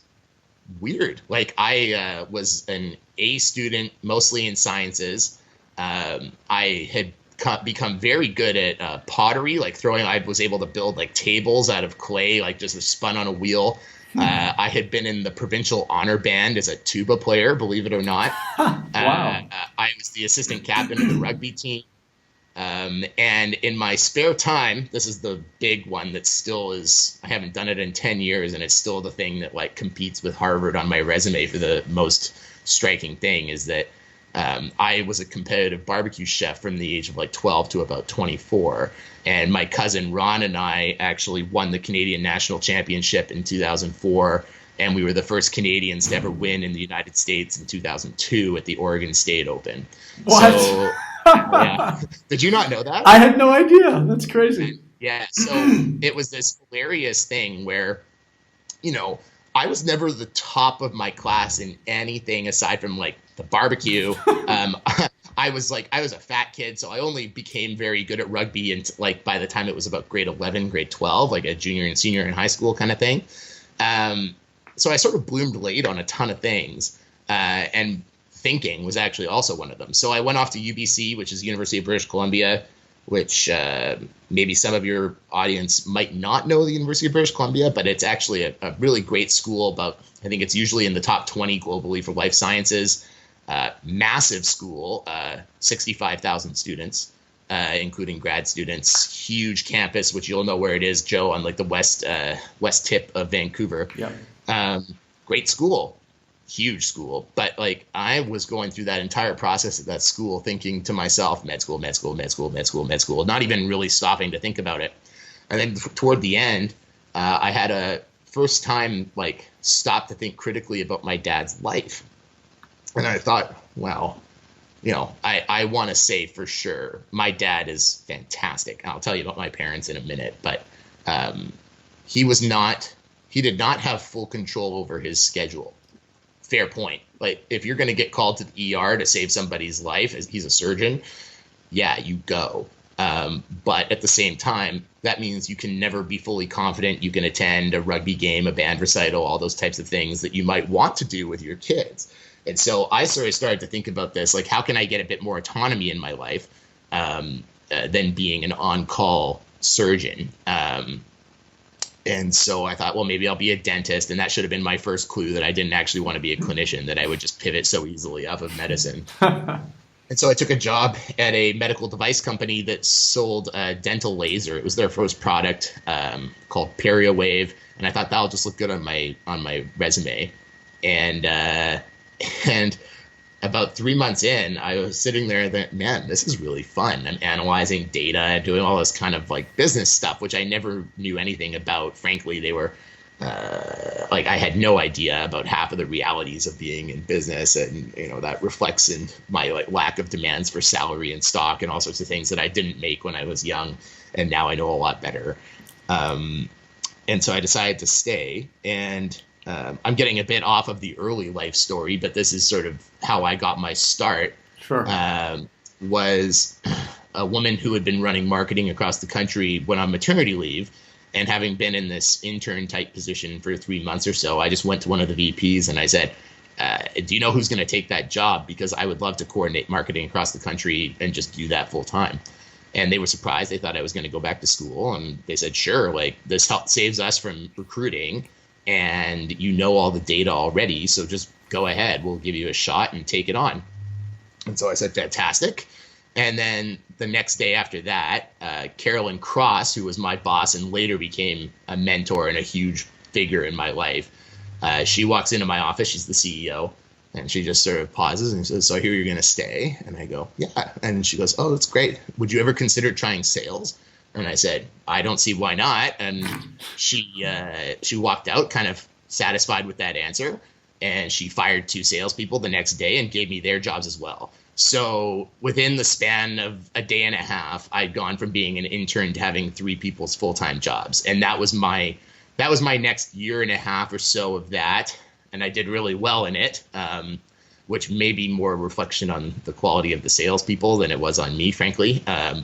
weird. Like I was an A student, mostly in sciences. I had become very good at pottery, like throwing. I was able to build like tables out of clay, like just spun on a wheel. I had been in the provincial honor band as a tuba player, believe it or not. Wow. I was the assistant captain of the rugby team. And in my spare time, this is the big one that still is, I haven't done it in 10 years, and it's still the thing that like competes with Harvard on my resume for the most striking thing, is that I was a competitive barbecue chef from the age of like 12 to about 24. And my cousin Ron and I actually won the Canadian National Championship in 2004. And we were the first Canadians to ever win in the United States in 2002 at the Oregon State Open. What? So, yeah. Did you not know that? I had no idea. That's crazy. Yeah. So it was this hilarious thing where, I was never the top of my class in anything aside from like the barbecue. I was a fat kid, so I only became very good at rugby and like by the time it was about grade 11, grade 12, like a junior and senior in high school kind of thing. So I sort of bloomed late on a ton of things, and thinking was actually also one of them. So I went off to UBC, which is University of British Columbia, which maybe some of your audience might not know the University of British Columbia, but it's actually a really great school. I think it's usually in the top 20 globally for life sciences. Massive school, 65,000 students. including grad students. Huge campus, which you'll know where it is, Joe, on like the west tip of Vancouver. Yep. Great school, huge school. But like I was going through that entire process at that school thinking to myself, med school, med school, med school, med school, med school, not even really stopping to think about it. And then toward the end, I had a first time like stop to think critically about my dad's life. And I thought, well, you know, I want to say for sure my dad is fantastic. I'll tell you about my parents in a minute, but he did not have full control over his schedule. Fair point. Like if you're going to get called to the ER to save somebody's life, as he's a surgeon, yeah, you go. But at the same time, that means you can never be fully confident. You can attend a rugby game, a band recital, all those types of things that you might want to do with your kids. And so I sort of started to think about this, like, how can I get a bit more autonomy in my life than being an on-call surgeon? And so I thought, well, maybe I'll be a dentist. And that should have been my first clue that I didn't actually want to be a clinician, that I would just pivot so easily off of medicine. And so I took a job at a medical device company that sold a dental laser. It was their first product called PerioWave. And I thought that'll just look good on my resume. And about 3 months in, I was sitting there and thought, man, this is really fun. I'm analyzing data and doing all this kind of like business stuff, which I never knew anything about. Frankly, they were like I had no idea about half of the realities of being in business. And, you know, that reflects in my like lack of demands for salary and stock and all sorts of things that I didn't make when I was young. And now I know a lot better. And so I decided to stay, and I'm getting a bit off of the early life story, but this is sort of how I got my start. Sure. Was a woman who had been running marketing across the country went on maternity leave, and having been in this intern type position for 3 months or so, I just went to one of the VPs and I said, do you know who's going to take that job? Because I would love to coordinate marketing across the country and just do that full time. And they were surprised. They thought I was going to go back to school. And they said, sure, like this help saves us from recruiting. And you know all the data already, so just go ahead. We'll give you a shot and take it on. And so I said, fantastic. And then the next day after that, Carolyn Cross, who was my boss and later became a mentor and a huge figure in my life, she walks into my office. She's the CEO. And she just sort of pauses and says, so I hear you're going to stay. And I go, yeah. And she goes, oh, that's great. Would you ever consider trying sales? And I said, I don't see why not. And she walked out kind of satisfied with that answer. And she fired 2 salespeople the next day and gave me their jobs as well. So within the span of a day and a half, I'd gone from being an intern to having 3 people's full-time jobs. And that was my next year and a half or so of that. And I did really well in it, which may be more a reflection on the quality of the salespeople than it was on me, frankly.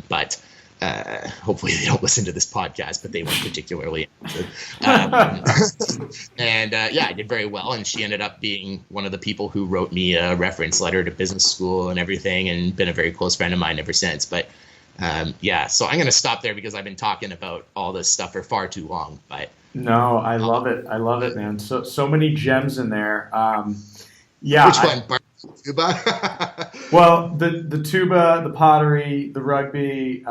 But hopefully they don't listen to this podcast, but they weren't particularly interested. Yeah, I did very well. And she ended up being one of the people who wrote me a reference letter to business school and everything, and been a very close friend of mine ever since. But yeah, so I'm going to stop there because I've been talking about all this stuff for far too long. But no, I love it. I love it, man. So many gems in there. Yeah. Which one? Tuba? Well, the tuba, the pottery, the rugby.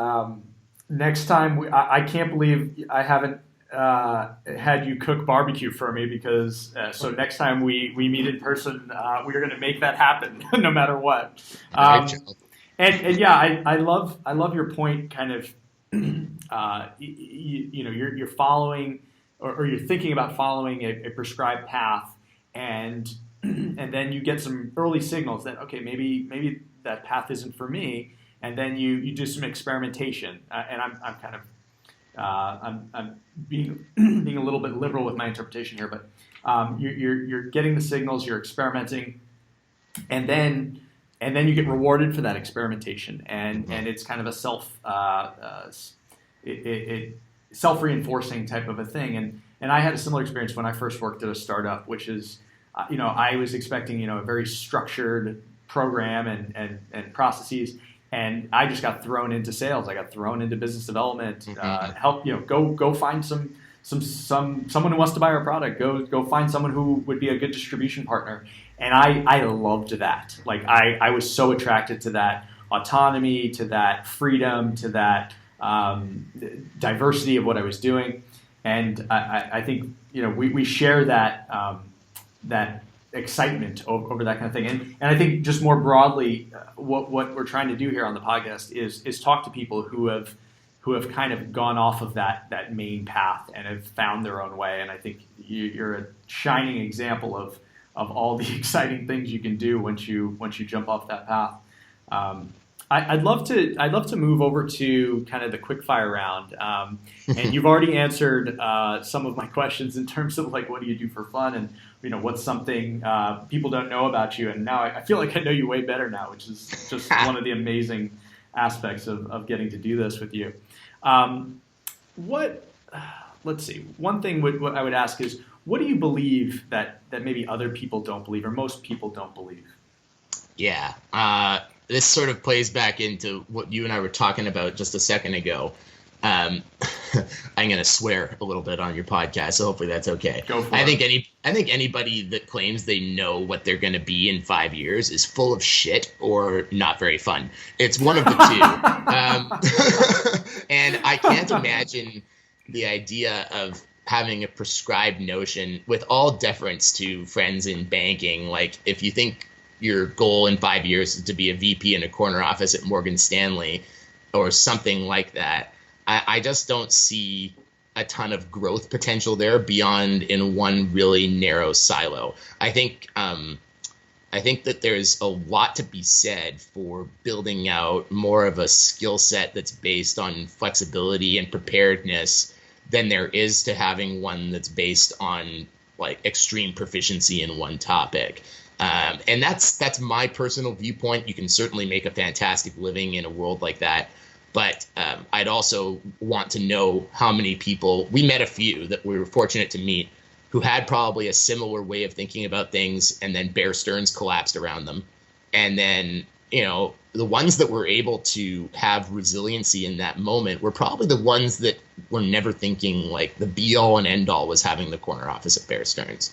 Next time, I can't believe I haven't had you cook barbecue for me, because so next time we meet in person, we're going to make that happen no matter what. And yeah, I love your point. Kind of, you know, you're following or you're thinking about following a prescribed path, and then you get some early signals that, okay, maybe that path isn't for me, and then you do some experimentation. And I'm kind of I'm being a little bit liberal with my interpretation here, but you're getting the signals, you're experimenting, and then you get rewarded for that experimentation, and it's kind of a self-reinforcing type of a thing. And I had a similar experience when I first worked at a startup, which is, you know, I was expecting, you know, a very structured program and processes, and I just got thrown into sales. I got thrown into business development, help, you know, go find someone who wants to buy our product, go find someone who would be a good distribution partner. And I loved that. Like I was so attracted to that autonomy, to that freedom, to that diversity of what I was doing. And I think, we share that that excitement over that kind of thing. And I think just more broadly, what we're trying to do here on the podcast is talk to people who have kind of gone off of that main path and have found their own way. And I think you're a shining example of all the exciting things you can do once you jump off that path. I'd love to move over to kind of the quick fire round. And you've already answered some of my questions in terms of like, what do you do for fun, and what's something people don't know about you. And now I feel like I know you way better now, which is just one of the amazing aspects of getting to do this with you. Let's see. One thing what I would ask is, what do you believe that maybe other people don't believe, or most people don't believe? Yeah. This sort of plays back into what you and I were talking about just a second ago. I'm going to swear a little bit on your podcast, so hopefully that's okay. Go for it. I think anybody that claims they know what they're going to be in 5 years is full of shit or not very fun. It's one of the two. And I can't imagine the idea of having a prescribed notion, with all deference to friends in banking. Like, if you think your goal in 5 years is to be a VP in a corner office at Morgan Stanley or something like that, I just don't see a ton of growth potential there beyond in one really narrow silo. I think that there's a lot to be said for building out more of a skill set that's based on flexibility and preparedness than there is to having one that's based on like extreme proficiency in one topic. And that's my personal viewpoint. You can certainly make a fantastic living in a world like that. But I'd also want to know how many people, we met a few that we were fortunate to meet, who had probably a similar way of thinking about things, and then Bear Stearns collapsed around them. And then, the ones that were able to have resiliency in that moment were probably the ones that were never thinking like the be all and end all was having the corner office at Bear Stearns.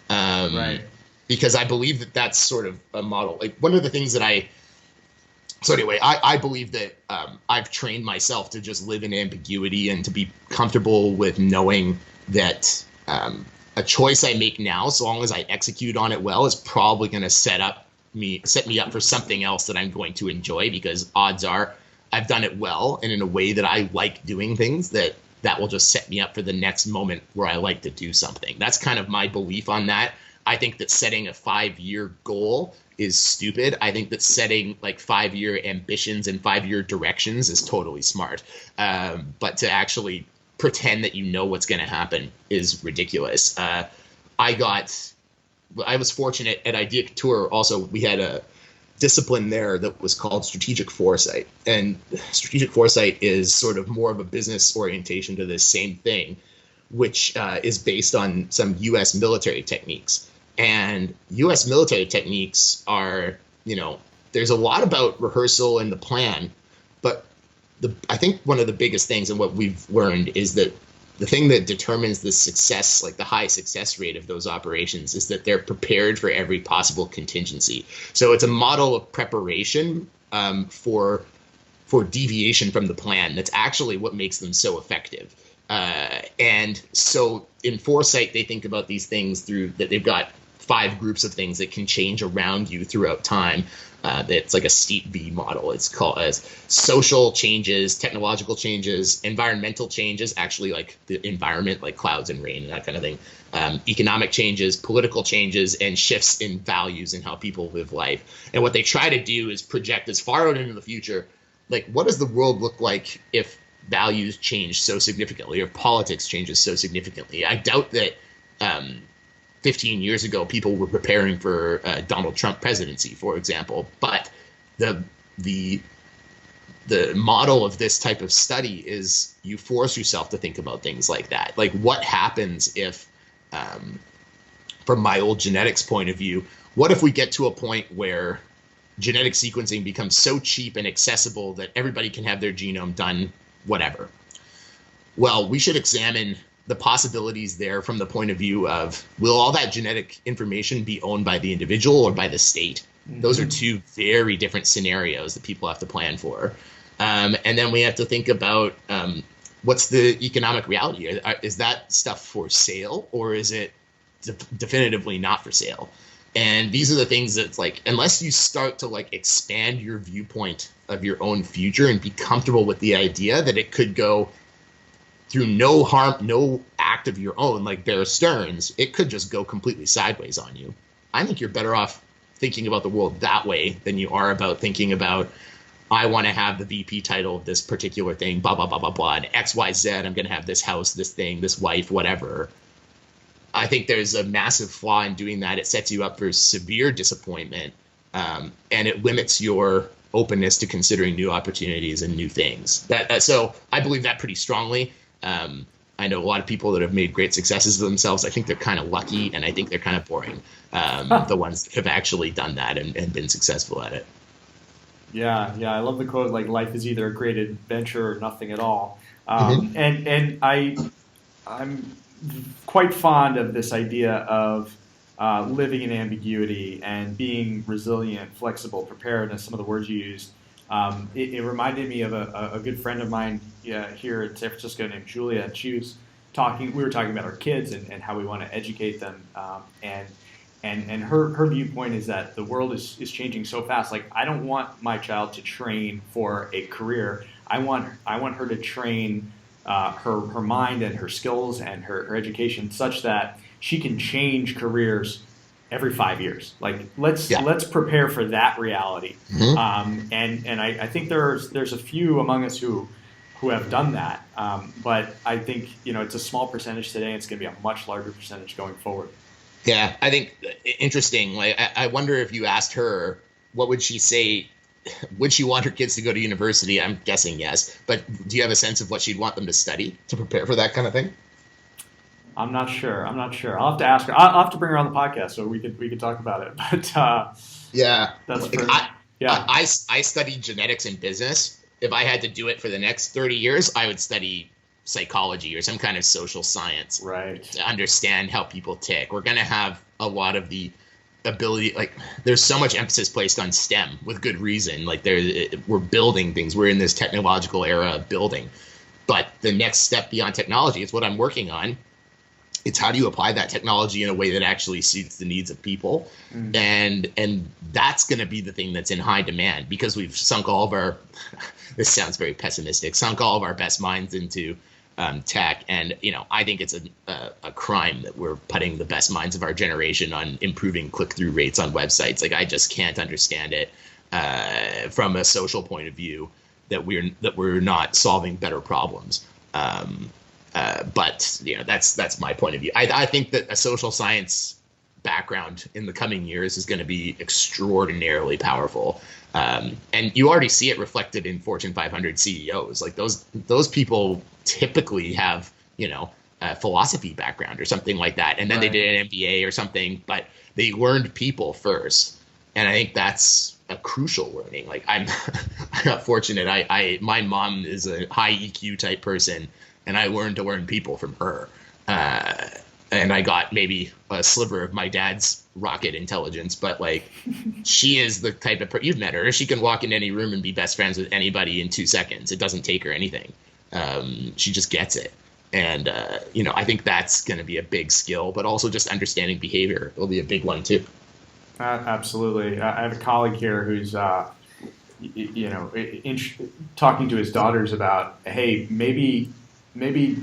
Right. Because I believe that that's sort of a model. Like, one of the things that I believe that I've trained myself to just live in ambiguity and to be comfortable with knowing that a choice I make now, so long as I execute on it well, is probably going to set me up for something else that I'm going to enjoy, because odds are I've done it well and in a way that I like doing things, that will just set me up for the next moment where I like to do something. That's kind of my belief on that. I think that setting a 5-year goal is stupid. I think that setting like 5-year ambitions and 5-year directions is totally smart. But to actually pretend that you know what's going to happen is ridiculous. I was fortunate at Idea Couture. Also, we had a discipline there that was called strategic foresight. And strategic foresight is sort of more of a business orientation to this same thing, which is based on some U.S. military techniques. And U.S. military techniques are, there's a lot about rehearsal and the plan, but I think one of the biggest things and what we've learned is that the thing that determines the success, like the high success rate of those operations, is that they're prepared for every possible contingency. So it's a model of preparation for deviation from the plan. That's actually what makes them so effective. And so in foresight, they think about these things through that they've got 5 groups of things that can change around you throughout time. It's like a steep V model. It's called as social changes, technological changes, environmental changes, actually like the environment, like clouds and rain and that kind of thing, economic changes, political changes, and shifts in values and how people live life. And what they try to do is project as far out into the future, like, what does the world look like if values change so significantly, or politics changes so significantly? I doubt that 15 years ago people were preparing for Donald Trump presidency, for example. But the model of this type of study is you force yourself to think about things like that. Like, what happens if, from my old genetics point of view, what if we get to a point where genetic sequencing becomes so cheap and accessible that everybody can have their genome done whatever? Well, we should examine the possibilities there from the point of view of, will all that genetic information be owned by the individual or by the state? Those are two very different scenarios that people have to plan for. And then we have to think about what's the economic reality? Is that stuff for sale, or is it definitively not for sale? And these are the things that's like, unless you start to like expand your viewpoint of your own future and be comfortable with the idea that it could go through no harm, no act of your own, like Bear Stearns, it could just go completely sideways on you. I think you're better off thinking about the world that way than you are about thinking about, I want to have the VP title of this particular thing, blah, blah, blah, blah, blah, and XYZ, I'm going to have this house, this thing, this wife, whatever. I think there's a massive flaw in doing that. It sets you up for severe disappointment, and it limits your openness to considering new opportunities and new things. So I believe that pretty strongly. I know a lot of people that have made great successes of themselves. I think they're kind of lucky, and I think they're kind of boring, the ones that have actually done that and been successful at it. Yeah, I love the quote, like, life is either a great adventure or nothing at all. And I'm quite fond of this idea of living in ambiguity and being resilient, flexible, preparedness, some of the words you used. It reminded me of a good friend of mine here in San Francisco named Julia, and we were talking about our kids and how we want to educate them. And her viewpoint is that the world is changing so fast. Like, I don't want my child to train for a career. I want her to train her mind and her skills and her education such that she can change careers every 5 years. Like, let's prepare for that reality. And I think there's a few among us who have done that. But I think, it's a small percentage today. And it's going to be a much larger percentage going forward. Yeah, I think interesting. Like, I wonder if you asked her, what would she say? Would she want her kids to go to university? I'm guessing yes. But do you have a sense of what she'd want them to study to prepare for that kind of thing? I'm not sure. I'll have to ask her. I'll have to bring her on the podcast so we could talk about it. But yeah, that's I studied genetics and business. If I had to do it for the next 30 years, I would study psychology or some kind of social science, right, to understand how people tick. We're going to have a lot of the ability, like, there's so much emphasis placed on STEM with good reason. Like, we're building things. We're in this technological era of building. But the next step beyond technology is what I'm working on. It's how do you apply that technology in a way that actually suits the needs of people? And that's going to be the thing that's in high demand, because we've sunk all of our, this sounds very pessimistic, sunk all of our best minds into tech. And, I think it's a crime that we're putting the best minds of our generation on improving click-through rates on websites. Like, I just can't understand it from a social point of view that we're not solving better problems. But that's my point of view. I think that a social science background in the coming years is going to be extraordinarily powerful. And you already see it reflected in Fortune 500 CEOs. Like, those people typically have, a philosophy background or something like that. And then They did an MBA or something, but they learned people first. And I think that's a crucial learning. Like, I got fortunate. My mom is a high EQ type person, and I learned to learn people from her. And I got maybe a sliver of my dad's rocket intelligence, but, like, she is the type of you've met her. She can walk in any room and be best friends with anybody in 2 seconds. It doesn't take her anything. She just gets it. And, I think that's going to be a big skill, but also just understanding behavior will be a big one too. Absolutely. I have a colleague here who's, talking to his daughters about, hey, maybe we're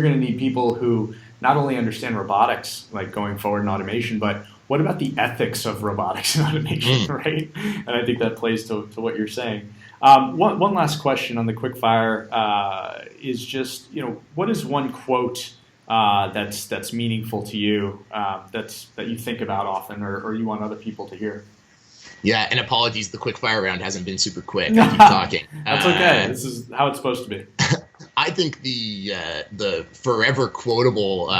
going to need people who not only understand robotics, like going forward in automation, but what about the ethics of robotics and automation, right? And I think that plays to what you're saying. One last question on the quickfire is just, what is one quote that's meaningful to you, that you think about often, or you want other people to hear? Yeah, and apologies, the quickfire round hasn't been super quick. I keep talking. That's okay. This is how it's supposed to be. I think the forever quotable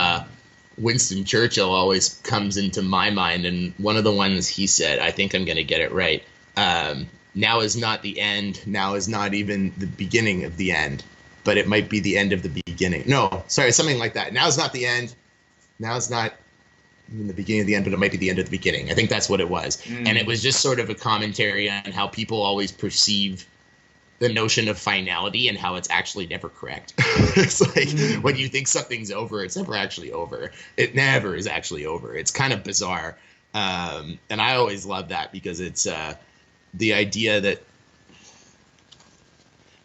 Winston Churchill always comes into my mind, and one of the ones he said, I think I'm going to get it right. Now is not the end. Now is not even the beginning of the end, but it might be the end of the beginning. No, sorry, something like that. Now is not the end. Now is not in the beginning of the end, but it might be the end of the beginning. I think that's what it was. And it was just sort of a commentary on how people always perceive the notion of finality and how it's actually never correct. It's like when you think something's over, it's never actually over. It never is actually over. It's kind of bizarre. And I always love that because it's the idea that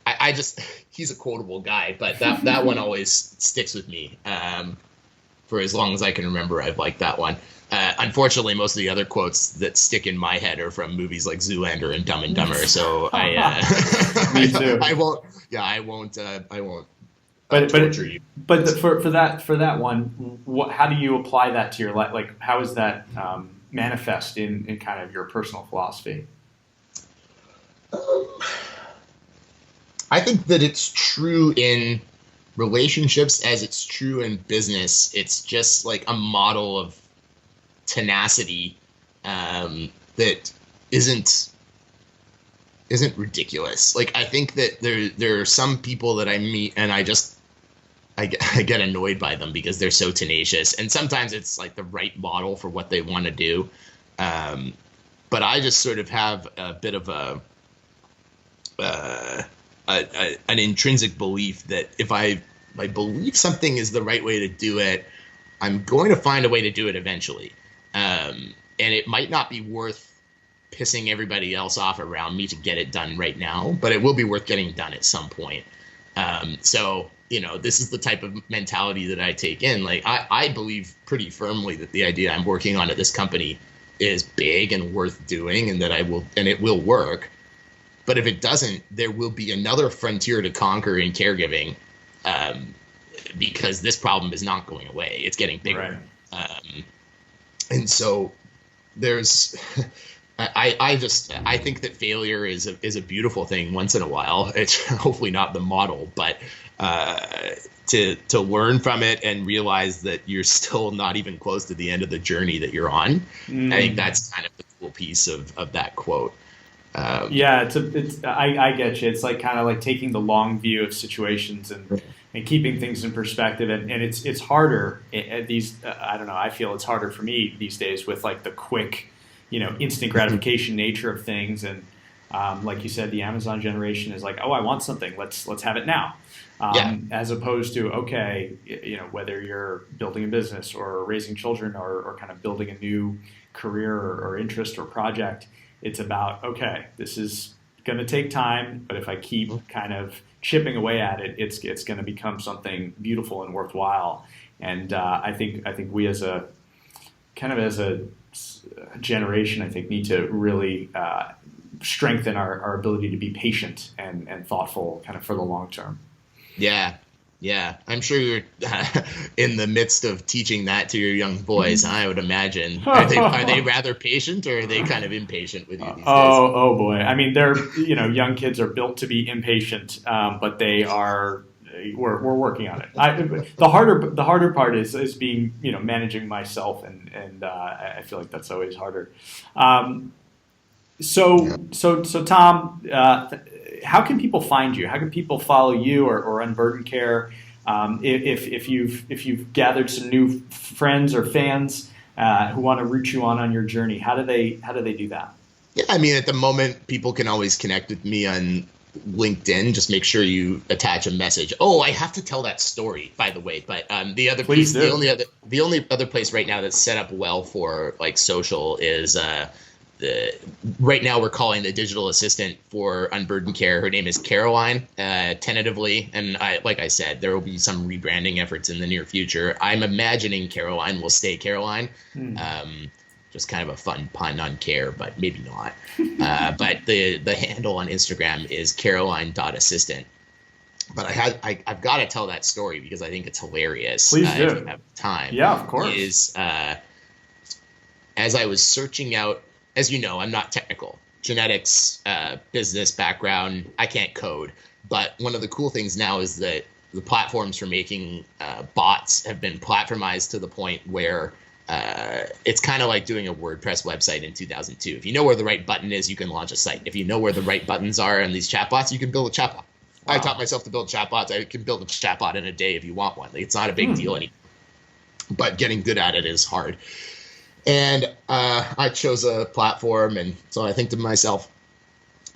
I just, he's a quotable guy, but that one always sticks with me. For as long as I can remember, I've liked that one. Unfortunately, most of the other quotes that stick in my head are from movies like Zoolander and Dumb and Dumber. So Me too. I won't. Yeah, I won't. But torture you. But for that one, how do you apply that to your life? Like, how is that manifest in kind of your personal philosophy? I think that it's true in relationships as it's true in business. It's just like a model of tenacity that isn't ridiculous. Like, I think that there are some people that I meet and I get annoyed by them because they're so tenacious, and sometimes it's like the right model for what they want to do. But I just sort of have a bit of an intrinsic belief that if I believe something is the right way to do it, I'm going to find a way to do it eventually. And it might not be worth pissing everybody else off around me to get it done right now, but it will be worth getting done at some point. So, this is the type of mentality that I take in. Like, I believe pretty firmly that the idea I'm working on at this company is big and worth doing, and that it will work. But if it doesn't, there will be another frontier to conquer in caregiving, because this problem is not going away. It's getting bigger. Right. And so there's, I think that failure is a beautiful thing once in a while. It's hopefully not the model, but to learn from it and realize that you're still not even close to the end of the journey that you're on. I think that's kind of the cool piece of that quote. Yeah, I get you. It's like kind of like taking the long view of situations and keeping things in perspective. And it's harder at these. I don't know. I feel it's harder for me these days with like the quick, instant gratification nature of things. And like you said, the Amazon generation is like, oh, I want something. Let's have it now. As opposed to, okay, whether you're building a business or raising children or kind of building a new career or interest or project. It's about, okay, this is going to take time, but if I keep kind of chipping away at it, it's going to become something beautiful and worthwhile. And I think we as a generation, I think, need to really strengthen our ability to be patient and thoughtful kind of for the long term. Yeah, I'm sure you're in the midst of teaching that to your young boys. I would imagine. Are they rather patient, or are they kind of impatient with you these days? Oh boy. I mean, they're young kids are built to be impatient, but they are. We're working on it. The harder part is being managing myself, and I feel like that's always harder. So Tom, how can people find you? How can people follow you or Unburden Care? If you've gathered some new friends or fans who want to root you on your journey, how do they do that? Yeah, I mean, at the moment, people can always connect with me on LinkedIn. Just make sure you attach a message. Oh, I have to tell that story, by the way. But the other piece, the only other place right now that's set up well for like social is right now we're calling the digital assistant for Unburden Care. Her name is Caroline, tentatively. And like I said, there will be some rebranding efforts in the near future. I'm imagining Caroline will stay Caroline. Just kind of a fun pun on care, but maybe not. But the handle on Instagram is caroline.assistant. But I've got to tell that story because I think it's hilarious. Please do. If you have time. Yeah, of course. As I was searching out, as you know, I'm not technical. Genetics, business background, I can't code. But one of the cool things now is that the platforms for making bots have been platformized to the point where it's kind of like doing a WordPress website in 2002. If you know where the right button is, you can launch a site. If you know where the right buttons are in these chatbots, you can build a chatbot. Wow. I taught myself to build chatbots. I can build a chatbot in a day if you want one. It's not a big deal anymore. But getting good at it is hard. And I chose a platform, and so I think to myself,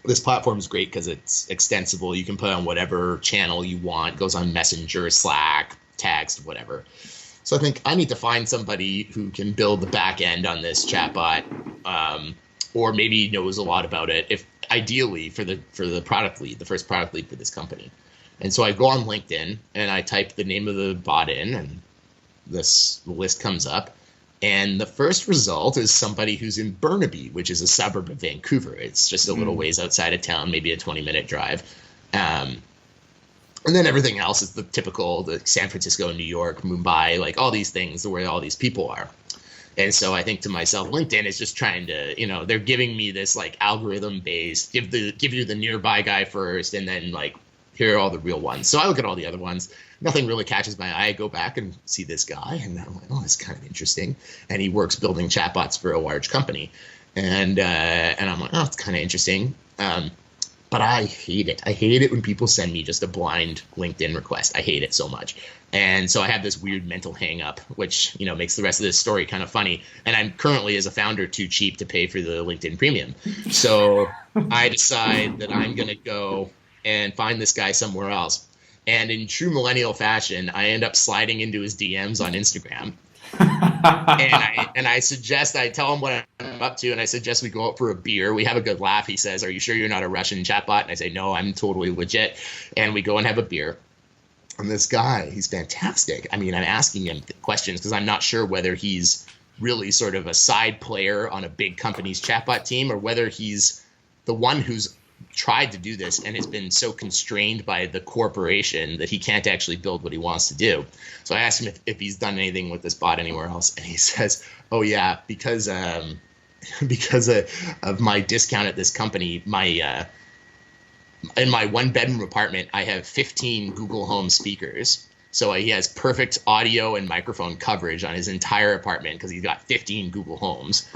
this platform is great because it's extensible. You can put on whatever channel you want. It goes on Messenger, Slack, text, whatever. So I think I need to find somebody who can build the back end on this chatbot, or maybe knows a lot about it. If ideally for the product lead, the first product lead for this company. And so I go on LinkedIn and I type the name of the bot in, and this list comes up. And the first result is somebody who's in Burnaby, which is a suburb of Vancouver. It's just a little ways outside of town, maybe a 20-minute drive. And then everything else is the typical, the San Francisco, New York, Mumbai, like all these things where all these people are. And so I think to myself, LinkedIn is just trying to, they're giving me this like algorithm based, give you the nearby guy first, and then like, here are all the real ones. So I look at all the other ones. Nothing really catches my eye. I go back and see this guy, and I'm like, oh, that's kind of interesting. And he works building chatbots for a large company. And I'm like, oh, it's kind of interesting. But I hate it. I hate it when people send me just a blind LinkedIn request. I hate it so much. And so I have this weird mental hang up, which, makes the rest of this story kind of funny. And I'm currently, as a founder, too cheap to pay for the LinkedIn Premium. So I decide that I'm going to go and find this guy somewhere else. And in true millennial fashion, I end up sliding into his DMs on Instagram. and I tell him what I'm up to, and I suggest we go out for a beer. We have a good laugh. He says, "Are you sure you're not a Russian chatbot?" And I say, "No, I'm totally legit." And we go and have a beer. And this guy, he's fantastic. I mean, I'm asking him questions because I'm not sure whether he's really sort of a side player on a big company's chatbot team, or whether he's the one who's tried to do this and has been so constrained by the corporation that he can't actually build what he wants to do. So I asked him if he's done anything with this bot anywhere else, and he says, "Oh yeah, because of my discount at this company, in my 1-bedroom apartment, I have 15 Google Home speakers." So he has perfect audio and microphone coverage on his entire apartment because he's got 15 Google Homes.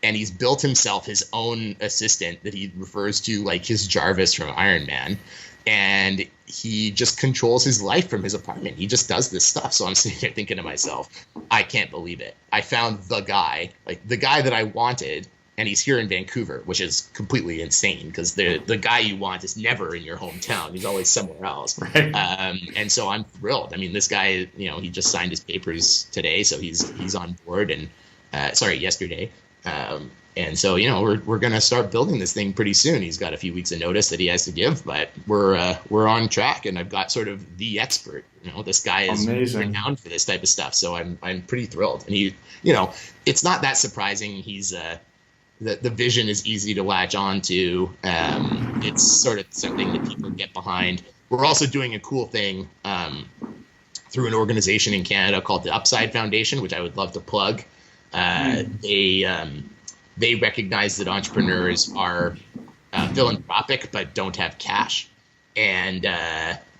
And he's built himself his own assistant that he refers to like his Jarvis from Iron Man. And he just controls his life from his apartment. He just does this stuff. So I'm sitting here thinking to myself, I can't believe it. I found the guy that I wanted, and he's here in Vancouver, which is completely insane because the guy you want is never in your hometown. He's always somewhere else. Right. And so I'm thrilled. I mean, this guy, he just signed his papers today, so he's on board, and yesterday. And so, we're going to start building this thing pretty soon. He's got a few weeks of notice that he has to give, but we're on track, and I've got sort of the expert. This guy is renowned for this type of stuff, so I'm pretty thrilled. And he, it's not that surprising. He's the vision is easy to latch on to. It's sort of something that people get behind. We're also doing a cool thing through an organization in Canada called the Upside Foundation, which I would love to plug. They recognize that entrepreneurs are philanthropic but don't have cash, and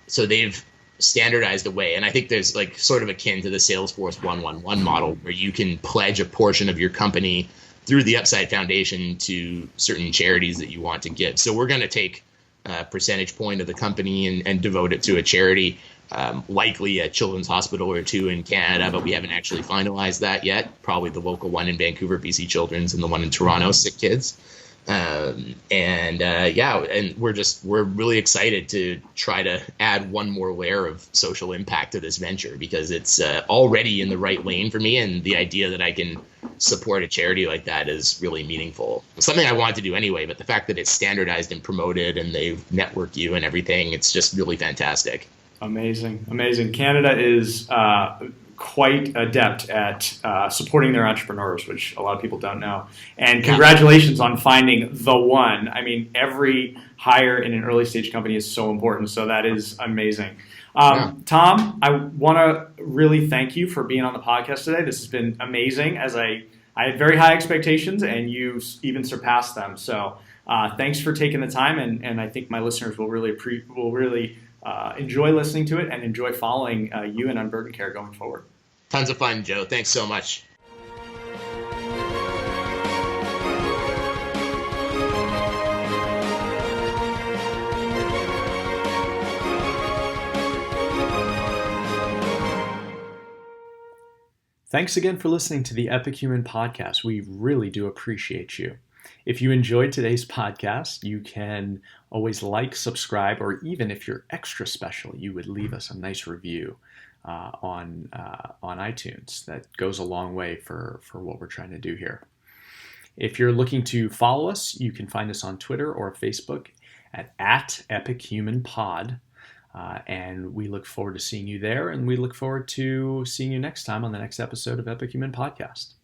so they've standardized a way. And I think there's like sort of akin to the Salesforce 111 model, where you can pledge a portion of your company through the Upside Foundation to certain charities that you want to give. So we're going to take a percentage point of the company and devote it to a charity. Likely a children's hospital or two in Canada, but we haven't actually finalized that yet. Probably the local one in Vancouver, BC Children's, and the one in Toronto, Sick Kids. And we're really excited to try to add one more layer of social impact to this venture, because it's already in the right lane for me, and the idea that I can support a charity like that is really meaningful. It's something I wanted to do anyway, but the fact that it's standardized and promoted and they network you and everything, it's just really fantastic. Amazing. Canada is quite adept at supporting their entrepreneurs, which a lot of people don't know. And congratulations on finding the one. I mean, every hire in an early stage company is so important. So that is amazing. Tom, I want to really thank you for being on the podcast today. This has been amazing, as I had very high expectations, and you even surpassed them. So thanks for taking the time, and I think my listeners will really enjoy listening to it and enjoy following you and Unburdened Care going forward. Tons of fun, Joe. Thanks so much. Thanks again for listening to the Epic Human Podcast. We really do appreciate you. If you enjoyed today's podcast, you can always like, subscribe, or even if you're extra special, you would leave us a nice review on iTunes. That goes a long way for what we're trying to do here. If you're looking to follow us, you can find us on Twitter or Facebook at @EpicHumanPod. And we look forward to seeing you there, and we look forward to seeing you next time on the next episode of Epic Human Podcast.